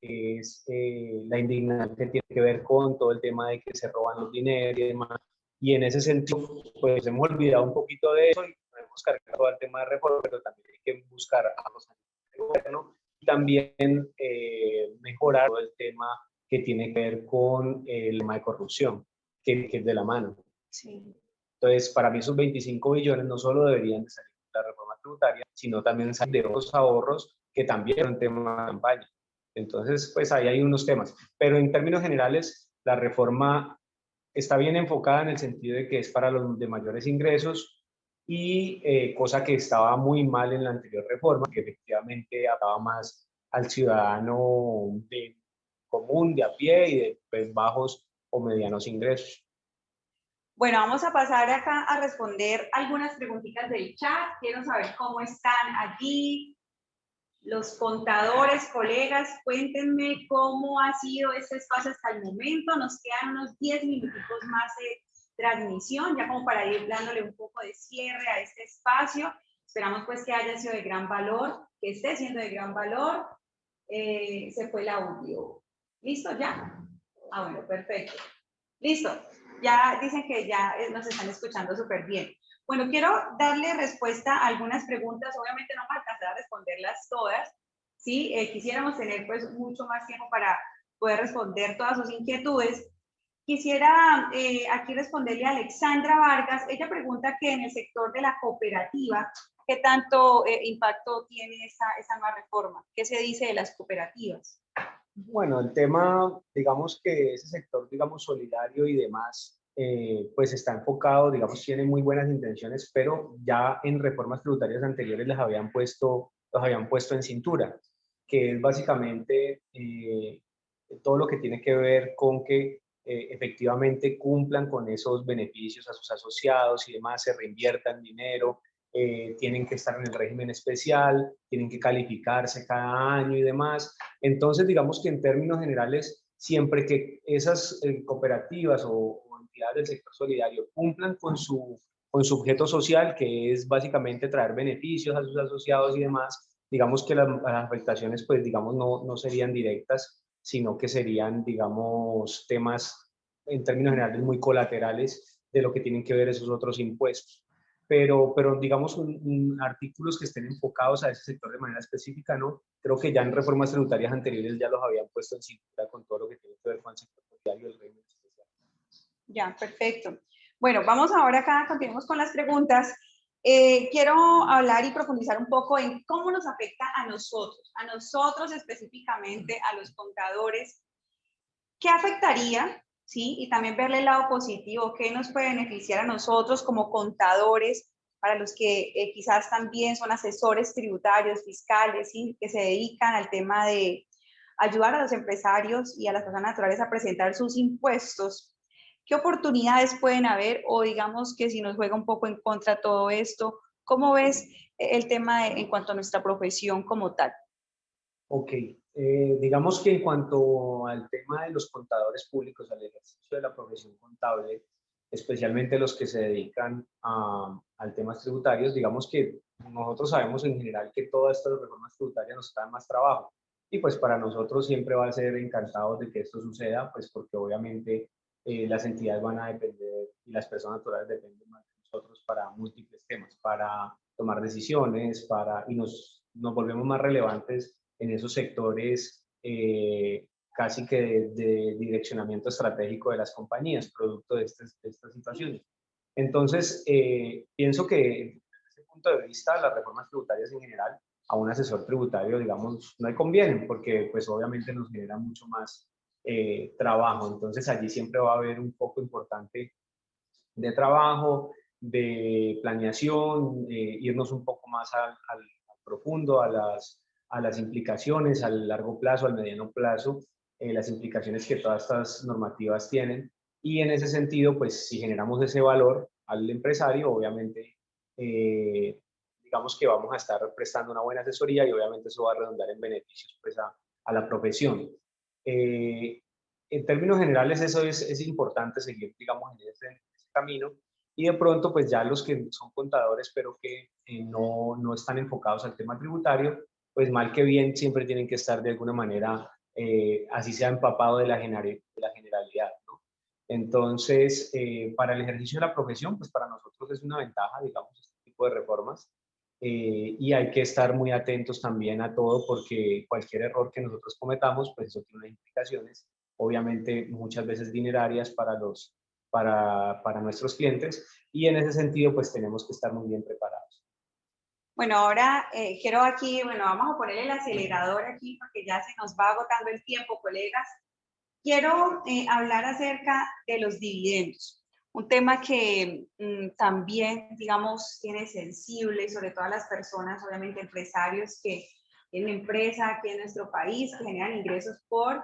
es la indignación que tiene que ver con todo el tema de que se roban los dineros y demás. Y en ese sentido, pues hemos olvidado un poquito de eso y podemos cargar todo el tema de reforma, pero también hay que buscar a los del gobierno y también mejorar todo el tema que tiene que ver con el tema de corrupción, que es de la mano. Sí. Entonces, para mí esos 25 billones no solo deberían de salir de la reforma tributaria, sino también salir de otros ahorros que también son tema de campaña. Entonces, pues ahí hay unos temas. Pero en términos generales, la reforma está bien enfocada en el sentido de que es para los de mayores ingresos y cosa que estaba muy mal en la anterior reforma, que efectivamente ataba más al ciudadano común, de a pie y de pues, bajos o medianos ingresos. Bueno, vamos a pasar acá a responder algunas preguntitas del chat. Quiero saber cómo están allí. Los contadores, colegas, cuéntenme cómo ha sido este espacio hasta el momento. Nos quedan unos 10 minutos más transmisión, ya como para ir dándole un poco de cierre a este espacio. Esperamos pues que haya sido de gran valor, que esté siendo de gran valor. Se fue el audio. ¿Listo ya? Ah, bueno, perfecto. Listo. Ya dicen que ya nos están escuchando súper bien. Bueno, quiero darle respuesta a algunas preguntas. Obviamente no me alcanzará a responderlas todas. ¿Sí? Quisiéramos tener pues mucho más tiempo para poder responder todas sus inquietudes. Quisiera aquí responderle a Alexandra Vargas. Ella pregunta que en el sector de la cooperativa, ¿qué tanto impacto tiene esa nueva reforma? ¿Qué se dice de las cooperativas? Bueno, el tema, digamos que ese sector, digamos, solidario y demás, pues está enfocado, digamos, tiene muy buenas intenciones, pero ya en reformas tributarias anteriores los habían puesto en cintura, que es básicamente todo lo que tiene que ver con que efectivamente cumplan con esos beneficios a sus asociados y demás, se reinviertan dinero, tienen que estar en el régimen especial, tienen que calificarse cada año y demás. Entonces, digamos que en términos generales, siempre que esas cooperativas o entidades del sector solidario cumplan con su objeto social, que es básicamente traer beneficios a sus asociados y demás, digamos que las afectaciones, pues, digamos, no serían directas, sino que serían, digamos, temas en términos generales muy colaterales de lo que tienen que ver esos otros impuestos. Pero digamos, artículos que estén enfocados a ese sector de manera específica, ¿no? Creo que ya en reformas tributarias anteriores ya los habían puesto en cintura con todo lo que tiene que ver con el sector solidario y el régimen especial. Ya, perfecto. Bueno, vamos ahora acá, continuamos con las preguntas. Quiero hablar y profundizar un poco en cómo nos afecta a nosotros específicamente, a los contadores. ¿Qué afectaría? ¿Sí? Y también verle el lado positivo, qué nos puede beneficiar a nosotros como contadores, para los que quizás también son asesores tributarios, fiscales, ¿sí? Que se dedican al tema de ayudar a los empresarios y a las personas naturales a presentar sus impuestos. ¿Qué oportunidades pueden haber? O digamos que si nos juega un poco en contra todo esto, ¿cómo ves el tema en cuanto a nuestra profesión como tal? Ok, digamos que en cuanto al tema de los contadores públicos, al ejercicio de la profesión contable, especialmente los que se dedican al temas tributarios, digamos que nosotros sabemos en general que todas estas reformas tributarias nos traen más trabajo. Y pues para nosotros siempre va a ser encantados de que esto suceda, pues porque obviamente las entidades van a depender y las personas naturales dependen más de nosotros para múltiples temas, para tomar decisiones, y nos volvemos más relevantes en esos sectores casi que de direccionamiento estratégico de las compañías, producto de estas situaciones. Entonces, pienso que desde ese punto de vista, las reformas tributarias en general, a un asesor tributario, digamos, no le convienen, porque pues obviamente nos genera mucho más trabajo. Entonces, allí siempre va a haber un poco importante de trabajo, de planeación, irnos un poco más al profundo, a las implicaciones, al largo plazo, al mediano plazo, las implicaciones que todas estas normativas tienen. Y en ese sentido, pues si generamos ese valor al empresario, obviamente, digamos que vamos a estar prestando una buena asesoría y obviamente eso va a redundar en beneficios pues, a la profesión. En términos generales, eso es importante seguir, digamos, en ese camino. Y de pronto, pues ya los que son contadores, pero que no están enfocados al tema tributario, pues mal que bien siempre tienen que estar de alguna manera, así sea empapado de la generalidad, ¿no? Entonces, para el ejercicio de la profesión, pues para nosotros es una ventaja, digamos, este tipo de reformas. Y hay que estar muy atentos también a todo porque cualquier error que nosotros cometamos, pues eso tiene unas implicaciones, obviamente muchas veces dinerarias para nuestros clientes y en ese sentido pues tenemos que estar muy bien preparados. Bueno, ahora quiero aquí, bueno, vamos a poner el acelerador aquí porque ya se nos va agotando el tiempo, colegas. Quiero hablar acerca de los dividendos, un tema que también, digamos, tiene sensible, sobre todo a las personas, obviamente empresarios que tienen empresa aquí en nuestro país, que generan ingresos por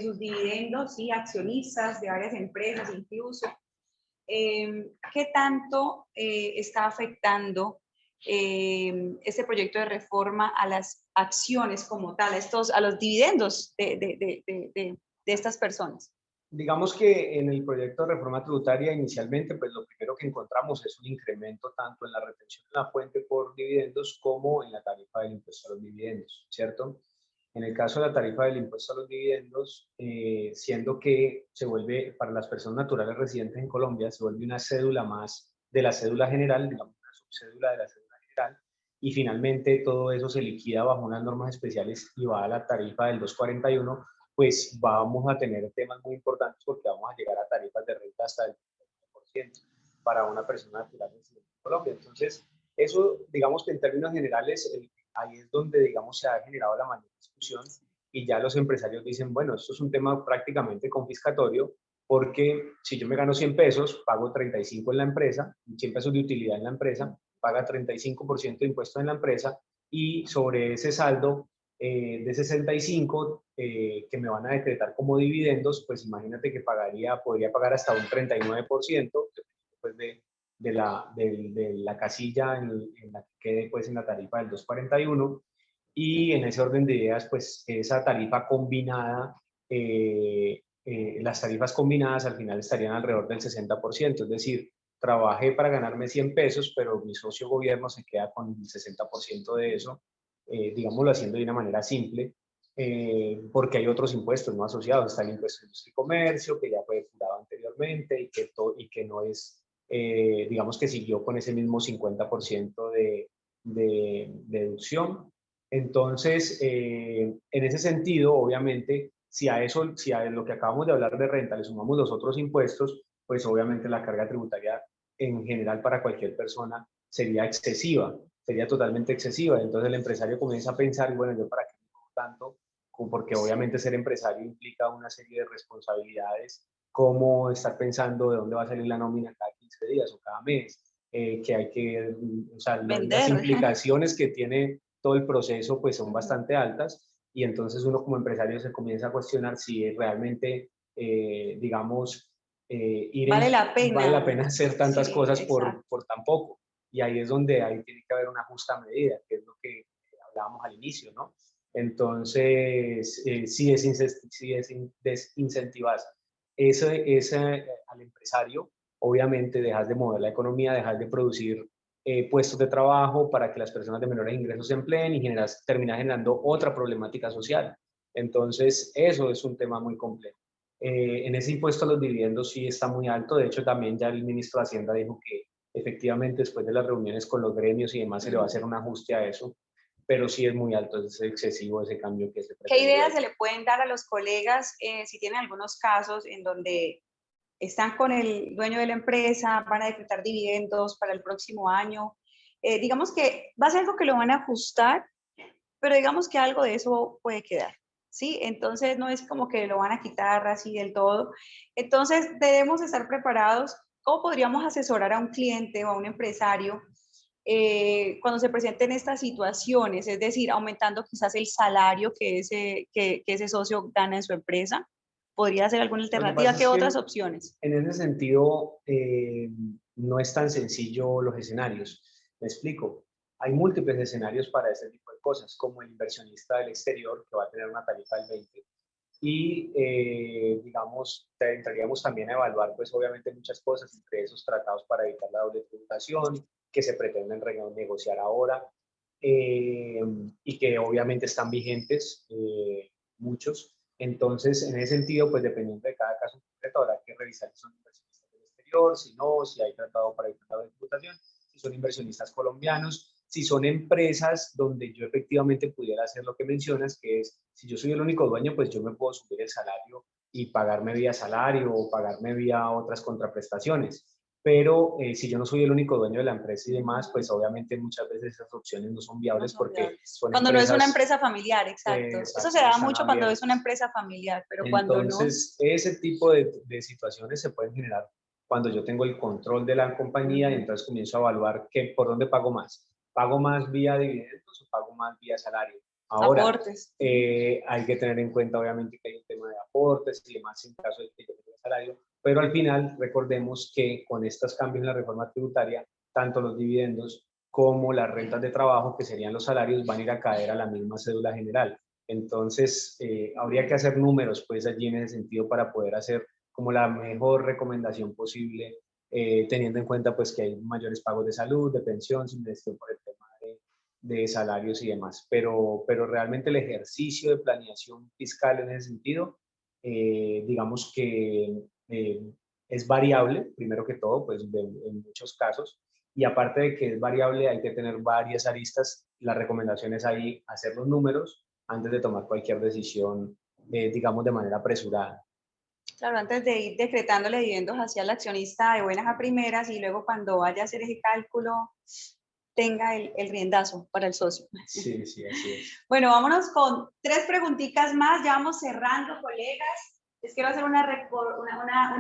sus dividendos y accionistas de varias empresas incluso. ¿Qué tanto está afectando este proyecto de reforma a las acciones como tal, a los dividendos de estas personas? Digamos que en el proyecto de reforma tributaria inicialmente, pues lo primero que encontramos es un incremento tanto en la retención de la fuente por dividendos como en la tarifa del impuesto a los dividendos, ¿cierto? En el caso de la tarifa del impuesto a los dividendos, siendo que se vuelve, para las personas naturales residentes en Colombia, se vuelve una cédula más de la cédula general, digamos, una subcédula de la cédula general, y finalmente todo eso se liquida bajo unas normas especiales y va a la tarifa del 241, pues vamos a tener temas muy importantes porque vamos a llegar a tarifas de renta hasta el 30% para una persona natural residente en Colombia. Entonces, eso, digamos que en términos generales, ahí es donde, digamos, se ha generado la mayor discusión y ya los empresarios dicen, bueno, esto es un tema prácticamente confiscatorio porque si yo me gano 100 pesos, pago 35 en la empresa, 100 pesos de utilidad en la empresa, paga 35% de impuesto en la empresa y sobre ese saldo de 65 que me van a decretar como dividendos, pues imagínate que podría pagar hasta un 39% después de la casilla en la que quede pues en la tarifa del 241 y en ese orden de ideas pues esa tarifa combinada, las tarifas combinadas al final estarían alrededor del 60%, es decir, trabajé para ganarme 100 pesos, pero mi socio gobierno se queda con el 60% de eso, digámoslo haciendo de una manera simple, porque hay otros impuestos no asociados. Está el impuesto de industria y comercio, que ya fue depurado anteriormente y que no es, digamos que siguió con ese mismo 50% de deducción. Entonces, en ese sentido, obviamente, si a lo que acabamos de hablar de renta le sumamos los otros impuestos, pues obviamente la carga tributaria en general para cualquier persona sería excesiva, sería totalmente excesiva. Entonces el empresario comienza a pensar, bueno, ¿yo para qué me pongo tanto? Porque obviamente ser empresario implica una serie de responsabilidades, como estar pensando de dónde va a salir la nómina cada 15 días o cada mes, que hay que, o sea, las Vender. implicaciones que tiene todo el proceso pues son bastante altas y entonces uno como empresario se comienza a cuestionar si realmente, digamos, Vale la vale la pena. pena hacer tantas Sí, cosas exacto. por tan poco. Y ahí es donde ahí tiene que haber una justa medida, que es lo que hablábamos al inicio, ¿no? Entonces, si desincentivas al empresario, obviamente dejas de mover la economía, dejas de producir puestos de trabajo para que las personas de menores ingresos se empleen y terminas generando otra problemática social. Entonces, eso es un tema muy complejo. En ese impuesto a los dividendos sí está muy alto. De hecho, también ya el ministro de Hacienda dijo que efectivamente después de las reuniones con los gremios y demás se le va a hacer un ajuste a eso, pero sí es muy alto, es excesivo ese cambio que se ¿Qué pretende. ideas se le pueden dar a los colegas si tienen algunos casos en donde están con el dueño de la empresa, van a decretar dividendos para el próximo año? Digamos que va a ser algo que lo van a ajustar, pero digamos que algo de eso puede quedar, ¿sí? Entonces no es como que lo van a quitar así del todo. Entonces debemos estar preparados. ¿Cómo podríamos asesorar a un cliente o a un empresario cuando se presenten estas situaciones? Es decir, aumentando quizás el salario que ese socio gana en su empresa. ¿Podría ser alguna Lo que alternativa? pasa ¿Qué es que otras opciones? en ese sentido no es tan sencillo los escenarios. Me explico. Hay múltiples escenarios para este tipo de cosas, como el inversionista del exterior, que va a tener una tarifa del 20, y digamos, entraríamos también a evaluar pues obviamente muchas cosas, entre esos tratados para evitar la doble tributación que se pretenden negociar ahora y que obviamente están vigentes muchos. Entonces, en ese sentido, pues dependiendo de cada caso concreto, habrá que revisar si son inversionistas del exterior, si no, si hay tratado para evitar la doble tributación, si son inversionistas colombianos, si son empresas donde yo efectivamente pudiera hacer lo que mencionas, que es, si yo soy el único dueño, pues yo me puedo subir el salario y pagarme vía salario o pagarme vía otras contraprestaciones. Pero si yo no soy el único dueño de la empresa y demás, pues obviamente muchas veces esas opciones no son viables porque son cuando empresas... no es una empresa familiar, exacto. Eso se da mucho cuando es una empresa familiar, pero cuando no... Entonces, ese tipo de situaciones se pueden generar cuando yo tengo el control de la compañía y entonces comienzo a evaluar por dónde pago más. ¿Pago más vía dividendos o pago más vía salario? Ahora, Aportes. hay que tener en cuenta obviamente que hay un tema de aportes y demás en caso de que yo tenga salario, pero al final recordemos que con estos cambios en la reforma tributaria, tanto los dividendos como las rentas de trabajo, que serían los salarios, van a ir a caer a la misma cédula general. Entonces, habría que hacer números pues allí en ese sentido para poder hacer como la mejor recomendación posible, teniendo en cuenta pues que hay mayores pagos de salud, de pensión, sin por el tema de salarios y demás. Pero realmente el ejercicio de planeación fiscal en ese sentido, digamos que es variable, primero que todo, pues en muchos casos, y aparte de que es variable, hay que tener varias aristas. La recomendación es ahí hacer los números antes de tomar cualquier decisión, digamos, de manera apresurada. Claro, antes de ir decretándole dividendos hacia el accionista de buenas a primeras y luego cuando vaya a hacer ese cálculo tenga el riendazo para el socio. Sí, sí, así es. Bueno, vámonos con 3 preguntitas más, ya vamos cerrando, colegas. Les quiero hacer un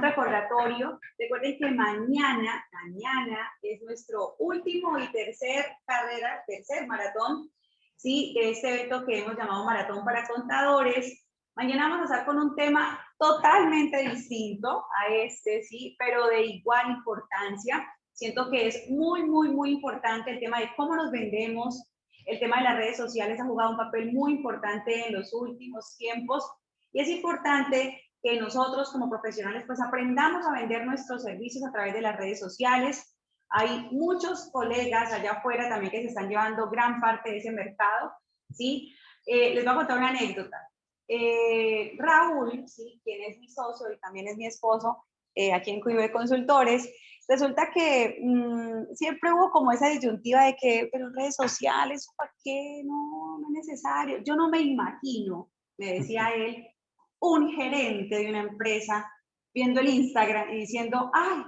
recordatorio. Recuerden que mañana es nuestro último y tercer maratón, ¿sí? De este evento que hemos llamado Maratón para Contadores. Mañana vamos a estar con un tema totalmente distinto a este, ¿sí? Pero de igual importancia. Siento que es muy, muy, muy importante el tema de cómo nos vendemos. El tema de las redes sociales ha jugado un papel muy importante en los últimos tiempos y es importante que nosotros como profesionales pues aprendamos a vender nuestros servicios a través de las redes sociales. Hay muchos colegas allá afuera también que se están llevando gran parte de ese mercado, ¿sí? Les voy a contar una anécdota. Raúl, ¿sí? Quien es mi socio y también es mi esposo, aquí en QIB Consultores, resulta que siempre hubo como esa disyuntiva de que, pero en redes sociales, ¿para qué? No, no es necesario. Yo no me imagino, me decía él, un gerente de una empresa viendo el Instagram y diciendo, ay,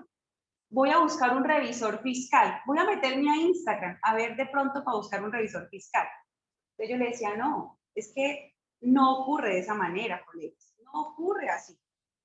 voy a buscar un revisor fiscal, voy a meterme a Instagram a ver de pronto para buscar un revisor fiscal. Entonces yo le decía, no, es que no ocurre de esa manera, colegas, no ocurre así,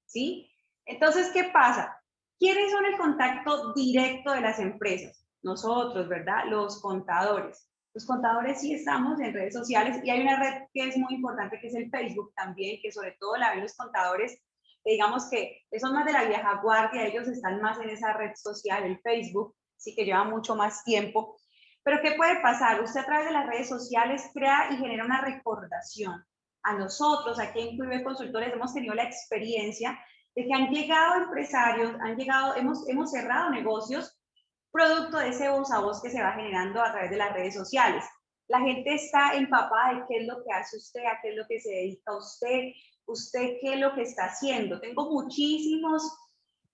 ¿sí? Entonces, ¿qué pasa? ¿Quiénes son el contacto directo de las empresas? Nosotros, ¿verdad? Los contadores. Los contadores sí estamos en redes sociales y hay una red que es muy importante que es el Facebook también, que sobre todo la ven los contadores, que digamos que son más de la vieja guardia, ellos están más en esa red social, el Facebook, sí que lleva mucho más tiempo. Pero ¿qué puede pasar? Usted a través de las redes sociales crea y genera una recordación. A nosotros, aquí en QIB Consultores, hemos tenido la experiencia de que han llegado empresarios, hemos cerrado negocios producto de ese voz a voz que se va generando a través de las redes sociales. La gente está empapada de qué es lo que hace usted, a qué es lo que se dedica usted qué es lo que está haciendo. Tengo muchísimos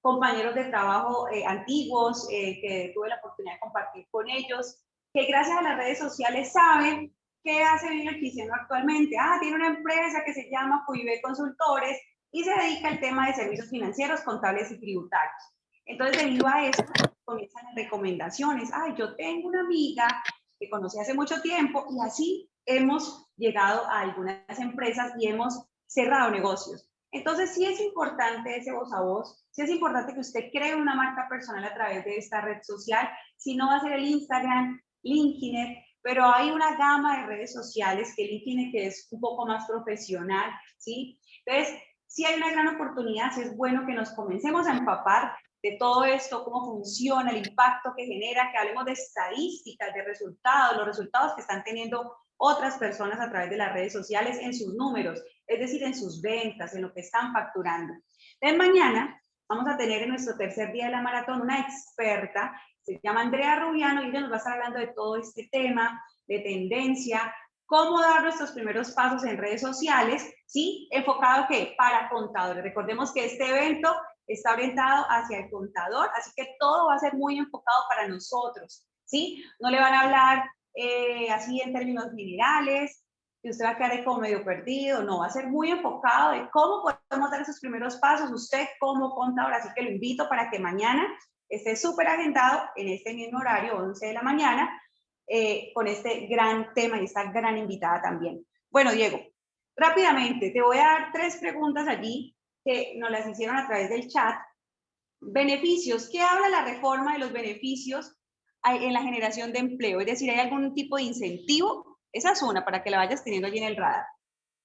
compañeros de trabajo antiguos que tuve la oportunidad de compartir con ellos, que gracias a las redes sociales saben qué hace Vivian Cristiano actualmente. Tiene una empresa que se llama QIB Consultores y se dedica al tema de servicios financieros, contables y tributarios. Entonces, debido a eso, comienzan las recomendaciones. Yo tengo una amiga que conocí hace mucho tiempo y así hemos llegado a algunas empresas y hemos cerrado negocios. Entonces, sí es importante ese voz a voz, sí es importante que usted cree una marca personal a través de esta red social. Si no va a ser el Instagram, LinkedIn, pero hay una gama de redes sociales que LinkedIn que es un poco más profesional, ¿sí? Entonces, sí hay una gran oportunidad, sí es bueno que nos comencemos a empapar de todo esto, cómo funciona, el impacto que genera, que hablemos de estadísticas, de resultados, los resultados que están teniendo otras personas a través de las redes sociales en sus números, es decir, en sus ventas, en lo que están facturando. Entonces, mañana vamos a tener en nuestro tercer día de la maratón una experta, se llama Andrea Rubiano, y ella nos va a estar hablando de todo este tema, de tendencia, cómo dar nuestros primeros pasos en redes sociales, ¿sí? Enfocado, ¿qué? Para contadores. Recordemos que este evento está orientado hacia el contador, así que todo va a ser muy enfocado para nosotros, ¿sí? No le van a hablar así en términos generales, que usted va a quedar como medio perdido, no, va a ser muy enfocado de cómo podemos dar esos primeros pasos usted como contador, así que lo invito para que mañana esté súper agendado en este mismo horario, 11 de la mañana, con este gran tema y esta gran invitada también. Bueno, Diego, rápidamente, te voy a dar 3 preguntas allí que nos las hicieron a través del chat. Beneficios, ¿qué habla la reforma de los beneficios en la generación de empleo? Es decir, ¿hay algún tipo de incentivo? Esa es una, para que la vayas teniendo allí en el radar.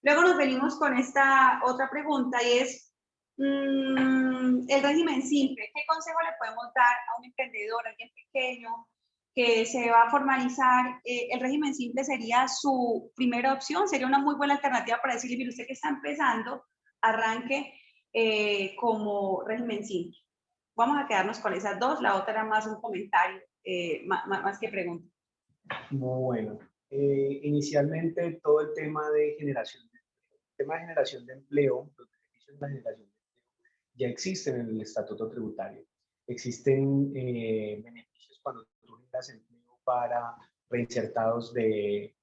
Luego nos venimos con esta otra pregunta y es, el régimen simple. ¿Qué consejo le podemos dar a un emprendedor, a alguien pequeño que se va a formalizar? El régimen simple sería su primera opción, sería una muy buena alternativa para decirle, mire, usted que está empezando, arranque como régimen simple. Vamos a quedarnos con esas dos, la otra era más un comentario, más que pregunta. Bueno, inicialmente todo el tema de generación de empleo, los beneficios de la generación de empleo ya existen en el estatuto tributario. Existen beneficios cuando tú generas empleo para reinsertados de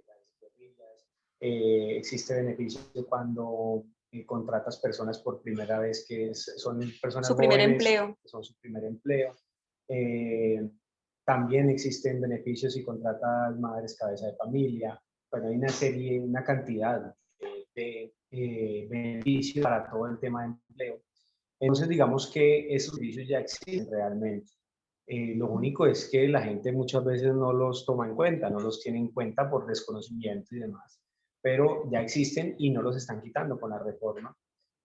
las guerrillas. Existe beneficio cuando contratas personas por primera vez, que son personas Su primer jóvenes, empleo. que son su primer empleo. También existen beneficios si contratas madres cabeza de familia. Bueno, hay una cantidad de beneficios para todo el tema de empleo. Entonces, digamos que esos beneficios ya existen realmente. Lo único es que la gente muchas veces no los toma en cuenta, no los tiene en cuenta por desconocimiento y demás. Pero ya existen y no los están quitando con la reforma.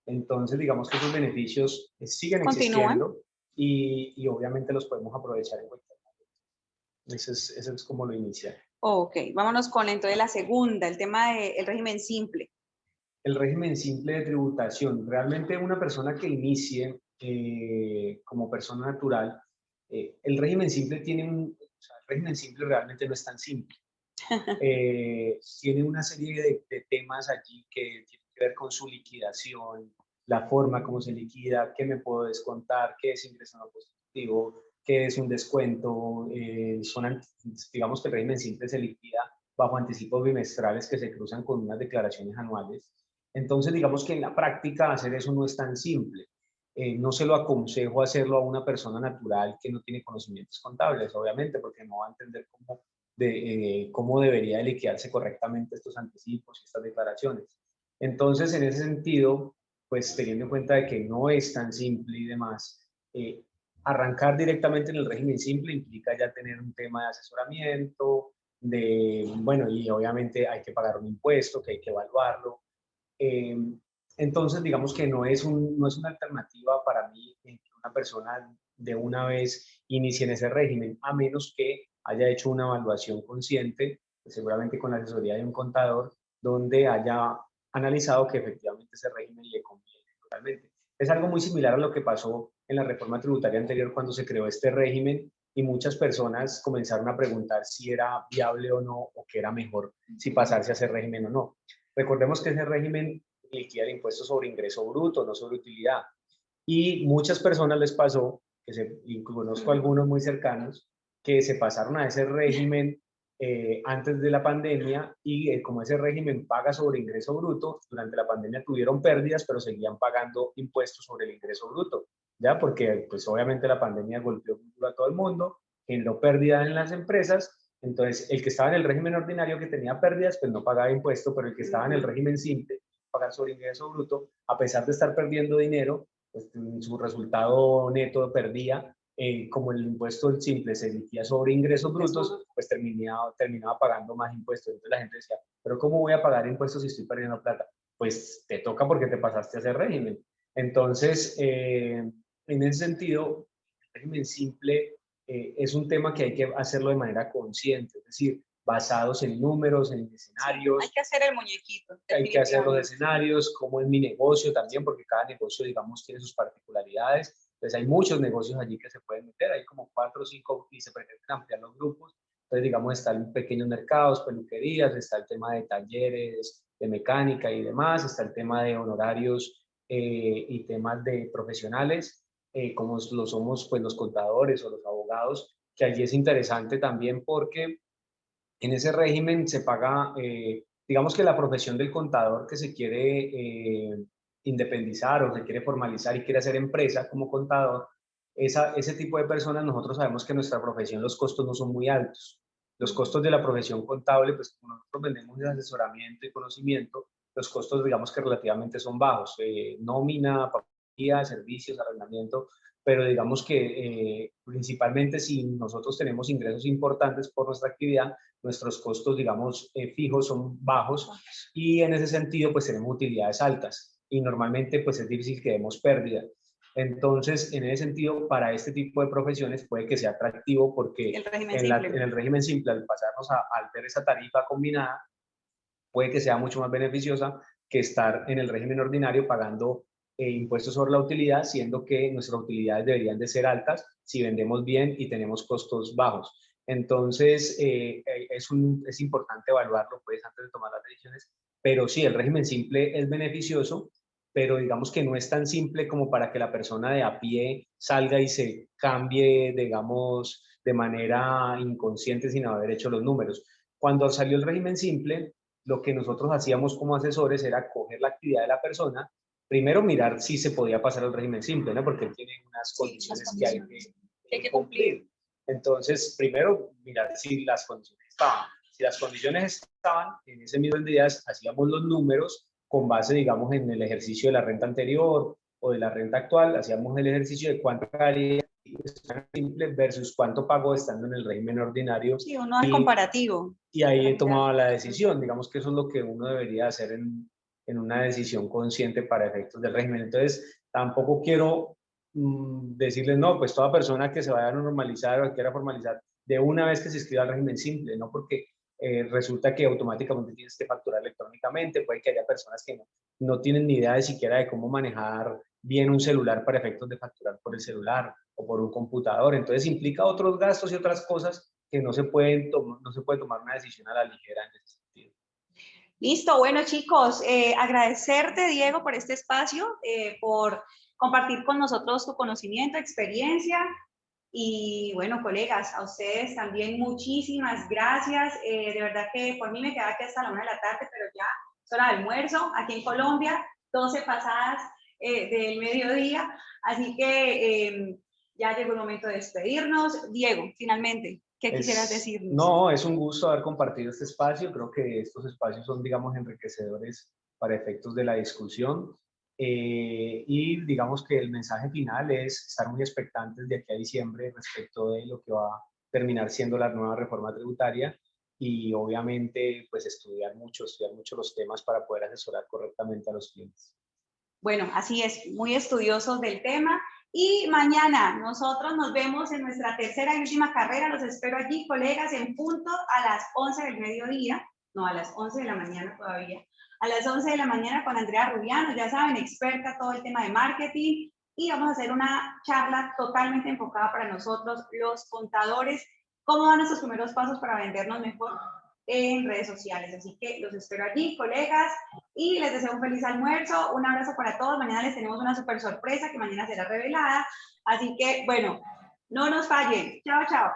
Entonces, digamos que esos beneficios siguen existiendo y obviamente los podemos aprovechar en cualquier momento. Eso es como lo inicial. Ok, vámonos con entonces la segunda, el tema del régimen simple. El régimen simple de tributación. Realmente una persona que inicie como persona natural, el régimen simple el régimen simple realmente no es tan simple. Tiene una serie de temas allí que tienen que ver con su liquidación, la forma como se liquida, qué me puedo descontar, qué es ingreso no positivo, qué es un descuento. Digamos que el régimen simple se liquida bajo anticipos bimestrales que se cruzan con unas declaraciones anuales. Entonces, digamos que en la práctica hacer eso no es tan simple. No se lo aconsejo hacerlo a una persona natural que no tiene conocimientos contables, obviamente, porque no va a entender cómo debería de liquidarse correctamente estos anticipos y estas declaraciones. Entonces, en ese sentido, pues teniendo en cuenta de que no es tan simple y demás, arrancar directamente en el régimen simple implica ya tener un tema de asesoramiento, bueno, y obviamente hay que pagar un impuesto, que hay que evaluarlo. Entonces, digamos que no es una alternativa para mí que una persona de una vez inicie en ese régimen, a menos que haya hecho una evaluación consciente, seguramente con la asesoría de un contador, donde haya analizado que efectivamente ese régimen le conviene totalmente. Es algo muy similar a lo que pasó en la reforma tributaria anterior cuando se creó este régimen y muchas personas comenzaron a preguntar si era viable o no, o que era mejor si pasarse a ese régimen o no. Recordemos que ese régimen liquida el impuesto sobre ingreso bruto, no sobre utilidad. Y muchas personas les pasó, y conozco algunos muy cercanos, que se pasaron a ese régimen antes de la pandemia y como ese régimen paga sobre ingreso bruto, durante la pandemia tuvieron pérdidas, pero seguían pagando impuestos sobre el ingreso bruto, ¿ya? Porque pues obviamente la pandemia golpeó a todo el mundo, generó pérdida en las empresas. Entonces, el que estaba en el régimen ordinario que tenía pérdidas, pues no pagaba impuesto, pero el que estaba en el régimen simple, pagar sobre ingreso bruto, a pesar de estar perdiendo dinero, pues su resultado neto perdía. Como el impuesto simple se liquida sobre ingresos brutos, pues terminaba pagando más impuestos. Entonces la gente decía, pero ¿cómo voy a pagar impuestos si estoy perdiendo plata? Pues te toca porque te pasaste a ese régimen. Entonces, en ese sentido, el régimen simple es un tema que hay que hacerlo de manera consciente, es decir, basados en números, en escenarios. Hay que hacer el muñequito. Hay que hacer los escenarios, cómo es mi negocio también, porque cada negocio, digamos, tiene sus particularidades. Entonces hay muchos negocios allí que se pueden meter, hay como 4 o 5 y se pretenden ampliar los grupos. Entonces, digamos, están pequeños mercados, peluquerías, está el tema de talleres, de mecánica y demás, está el tema de honorarios y temas de profesionales, como lo somos pues los contadores o los abogados, que allí es interesante también porque en ese régimen se paga, digamos que la profesión del contador que se quiere independizar o se quiere formalizar y quiere hacer empresa como contador, ese tipo de personas, nosotros sabemos que en nuestra profesión los costos no son muy altos. Los costos de la profesión contable, pues como nosotros vendemos de asesoramiento y conocimiento, los costos digamos que relativamente son bajos. Nómina, papelería, servicios, arrendamiento, pero digamos que principalmente si nosotros tenemos ingresos importantes por nuestra actividad, nuestros costos, digamos, fijos son bajos y en ese sentido, pues tenemos utilidades altas y normalmente, pues es difícil que demos pérdida. Entonces, en ese sentido, para este tipo de profesiones puede que sea atractivo porque en el régimen simple, al pasarnos al ver esa tarifa combinada, puede que sea mucho más beneficiosa que estar en el régimen ordinario pagando impuestos sobre la utilidad, siendo que nuestras utilidades deberían de ser altas si vendemos bien y tenemos costos bajos. Entonces, es importante evaluarlo pues, antes de tomar las decisiones, pero sí, el régimen simple es beneficioso, pero digamos que no es tan simple como para que la persona de a pie salga y se cambie, digamos, de manera inconsciente sin haber hecho los números. Cuando salió el régimen simple, lo que nosotros hacíamos como asesores era coger la actividad de la persona, primero mirar si se podía pasar al régimen simple, ¿no? Porque él tiene unas condiciones que hay que cumplir. Entonces, primero mirar si las condiciones estaban. Si las condiciones estaban, en ese mismo día hacíamos los números con base, digamos, en el ejercicio de la renta anterior o de la renta actual, hacíamos el ejercicio de cuánto pagaría simple versus cuánto pagó estando en el régimen ordinario. Sí, uno es comparativo. Y ahí tomaba la decisión. Digamos que eso es lo que uno debería hacer en una decisión consciente para efectos del régimen. Entonces, tampoco quiero decirles, no, pues toda persona que se vaya a normalizar o quiera formalizar, de una vez que se inscriba al régimen simple, ¿no? Porque resulta que automáticamente tienes que facturar electrónicamente, puede que haya personas que no tienen ni idea de siquiera de cómo manejar bien un celular para efectos de facturar por el celular o por un computador. Entonces implica otros gastos y otras cosas que no se puede tomar una decisión a la ligera en ese sentido. Listo, bueno chicos, agradecerte Diego por este espacio, por compartir con nosotros tu conocimiento, experiencia y bueno colegas, a ustedes también muchísimas gracias, de verdad que por mí me quedaba aquí hasta la 1 de la tarde, pero ya es hora de almuerzo aquí en Colombia, 12 pasadas del mediodía, así que ya llegó el momento de despedirnos. Diego, finalmente, ¿qué quisieras decirnos? No, es un gusto haber compartido este espacio. Creo que estos espacios son, digamos, enriquecedores para efectos de la discusión. Y digamos que el mensaje final es estar muy expectantes de aquí a diciembre respecto de lo que va a terminar siendo la nueva reforma tributaria y obviamente pues estudiar mucho los temas para poder asesorar correctamente a los clientes. Bueno, así es, muy estudiosos del tema. Y mañana nosotros nos vemos en nuestra tercera y última carrera. Los espero allí, colegas, en punto a las 11 del mediodía. No, a las 11 de la mañana todavía. A las 11 de la mañana con Andrea Rubiano, ya saben, experta todo el tema de marketing. Y vamos a hacer una charla totalmente enfocada para nosotros, los contadores, cómo van nuestros primeros pasos para vendernos mejor en redes sociales. Así que los espero allí, colegas, y les deseo un feliz almuerzo, un abrazo para todos. Mañana les tenemos una súper sorpresa que mañana será revelada. Así que, bueno, no nos fallen. Chao, chao.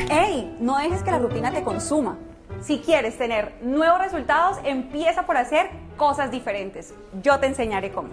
¡Ey! No dejes que la rutina te consuma. Si quieres tener nuevos resultados, empieza por hacer cosas diferentes. Yo te enseñaré cómo.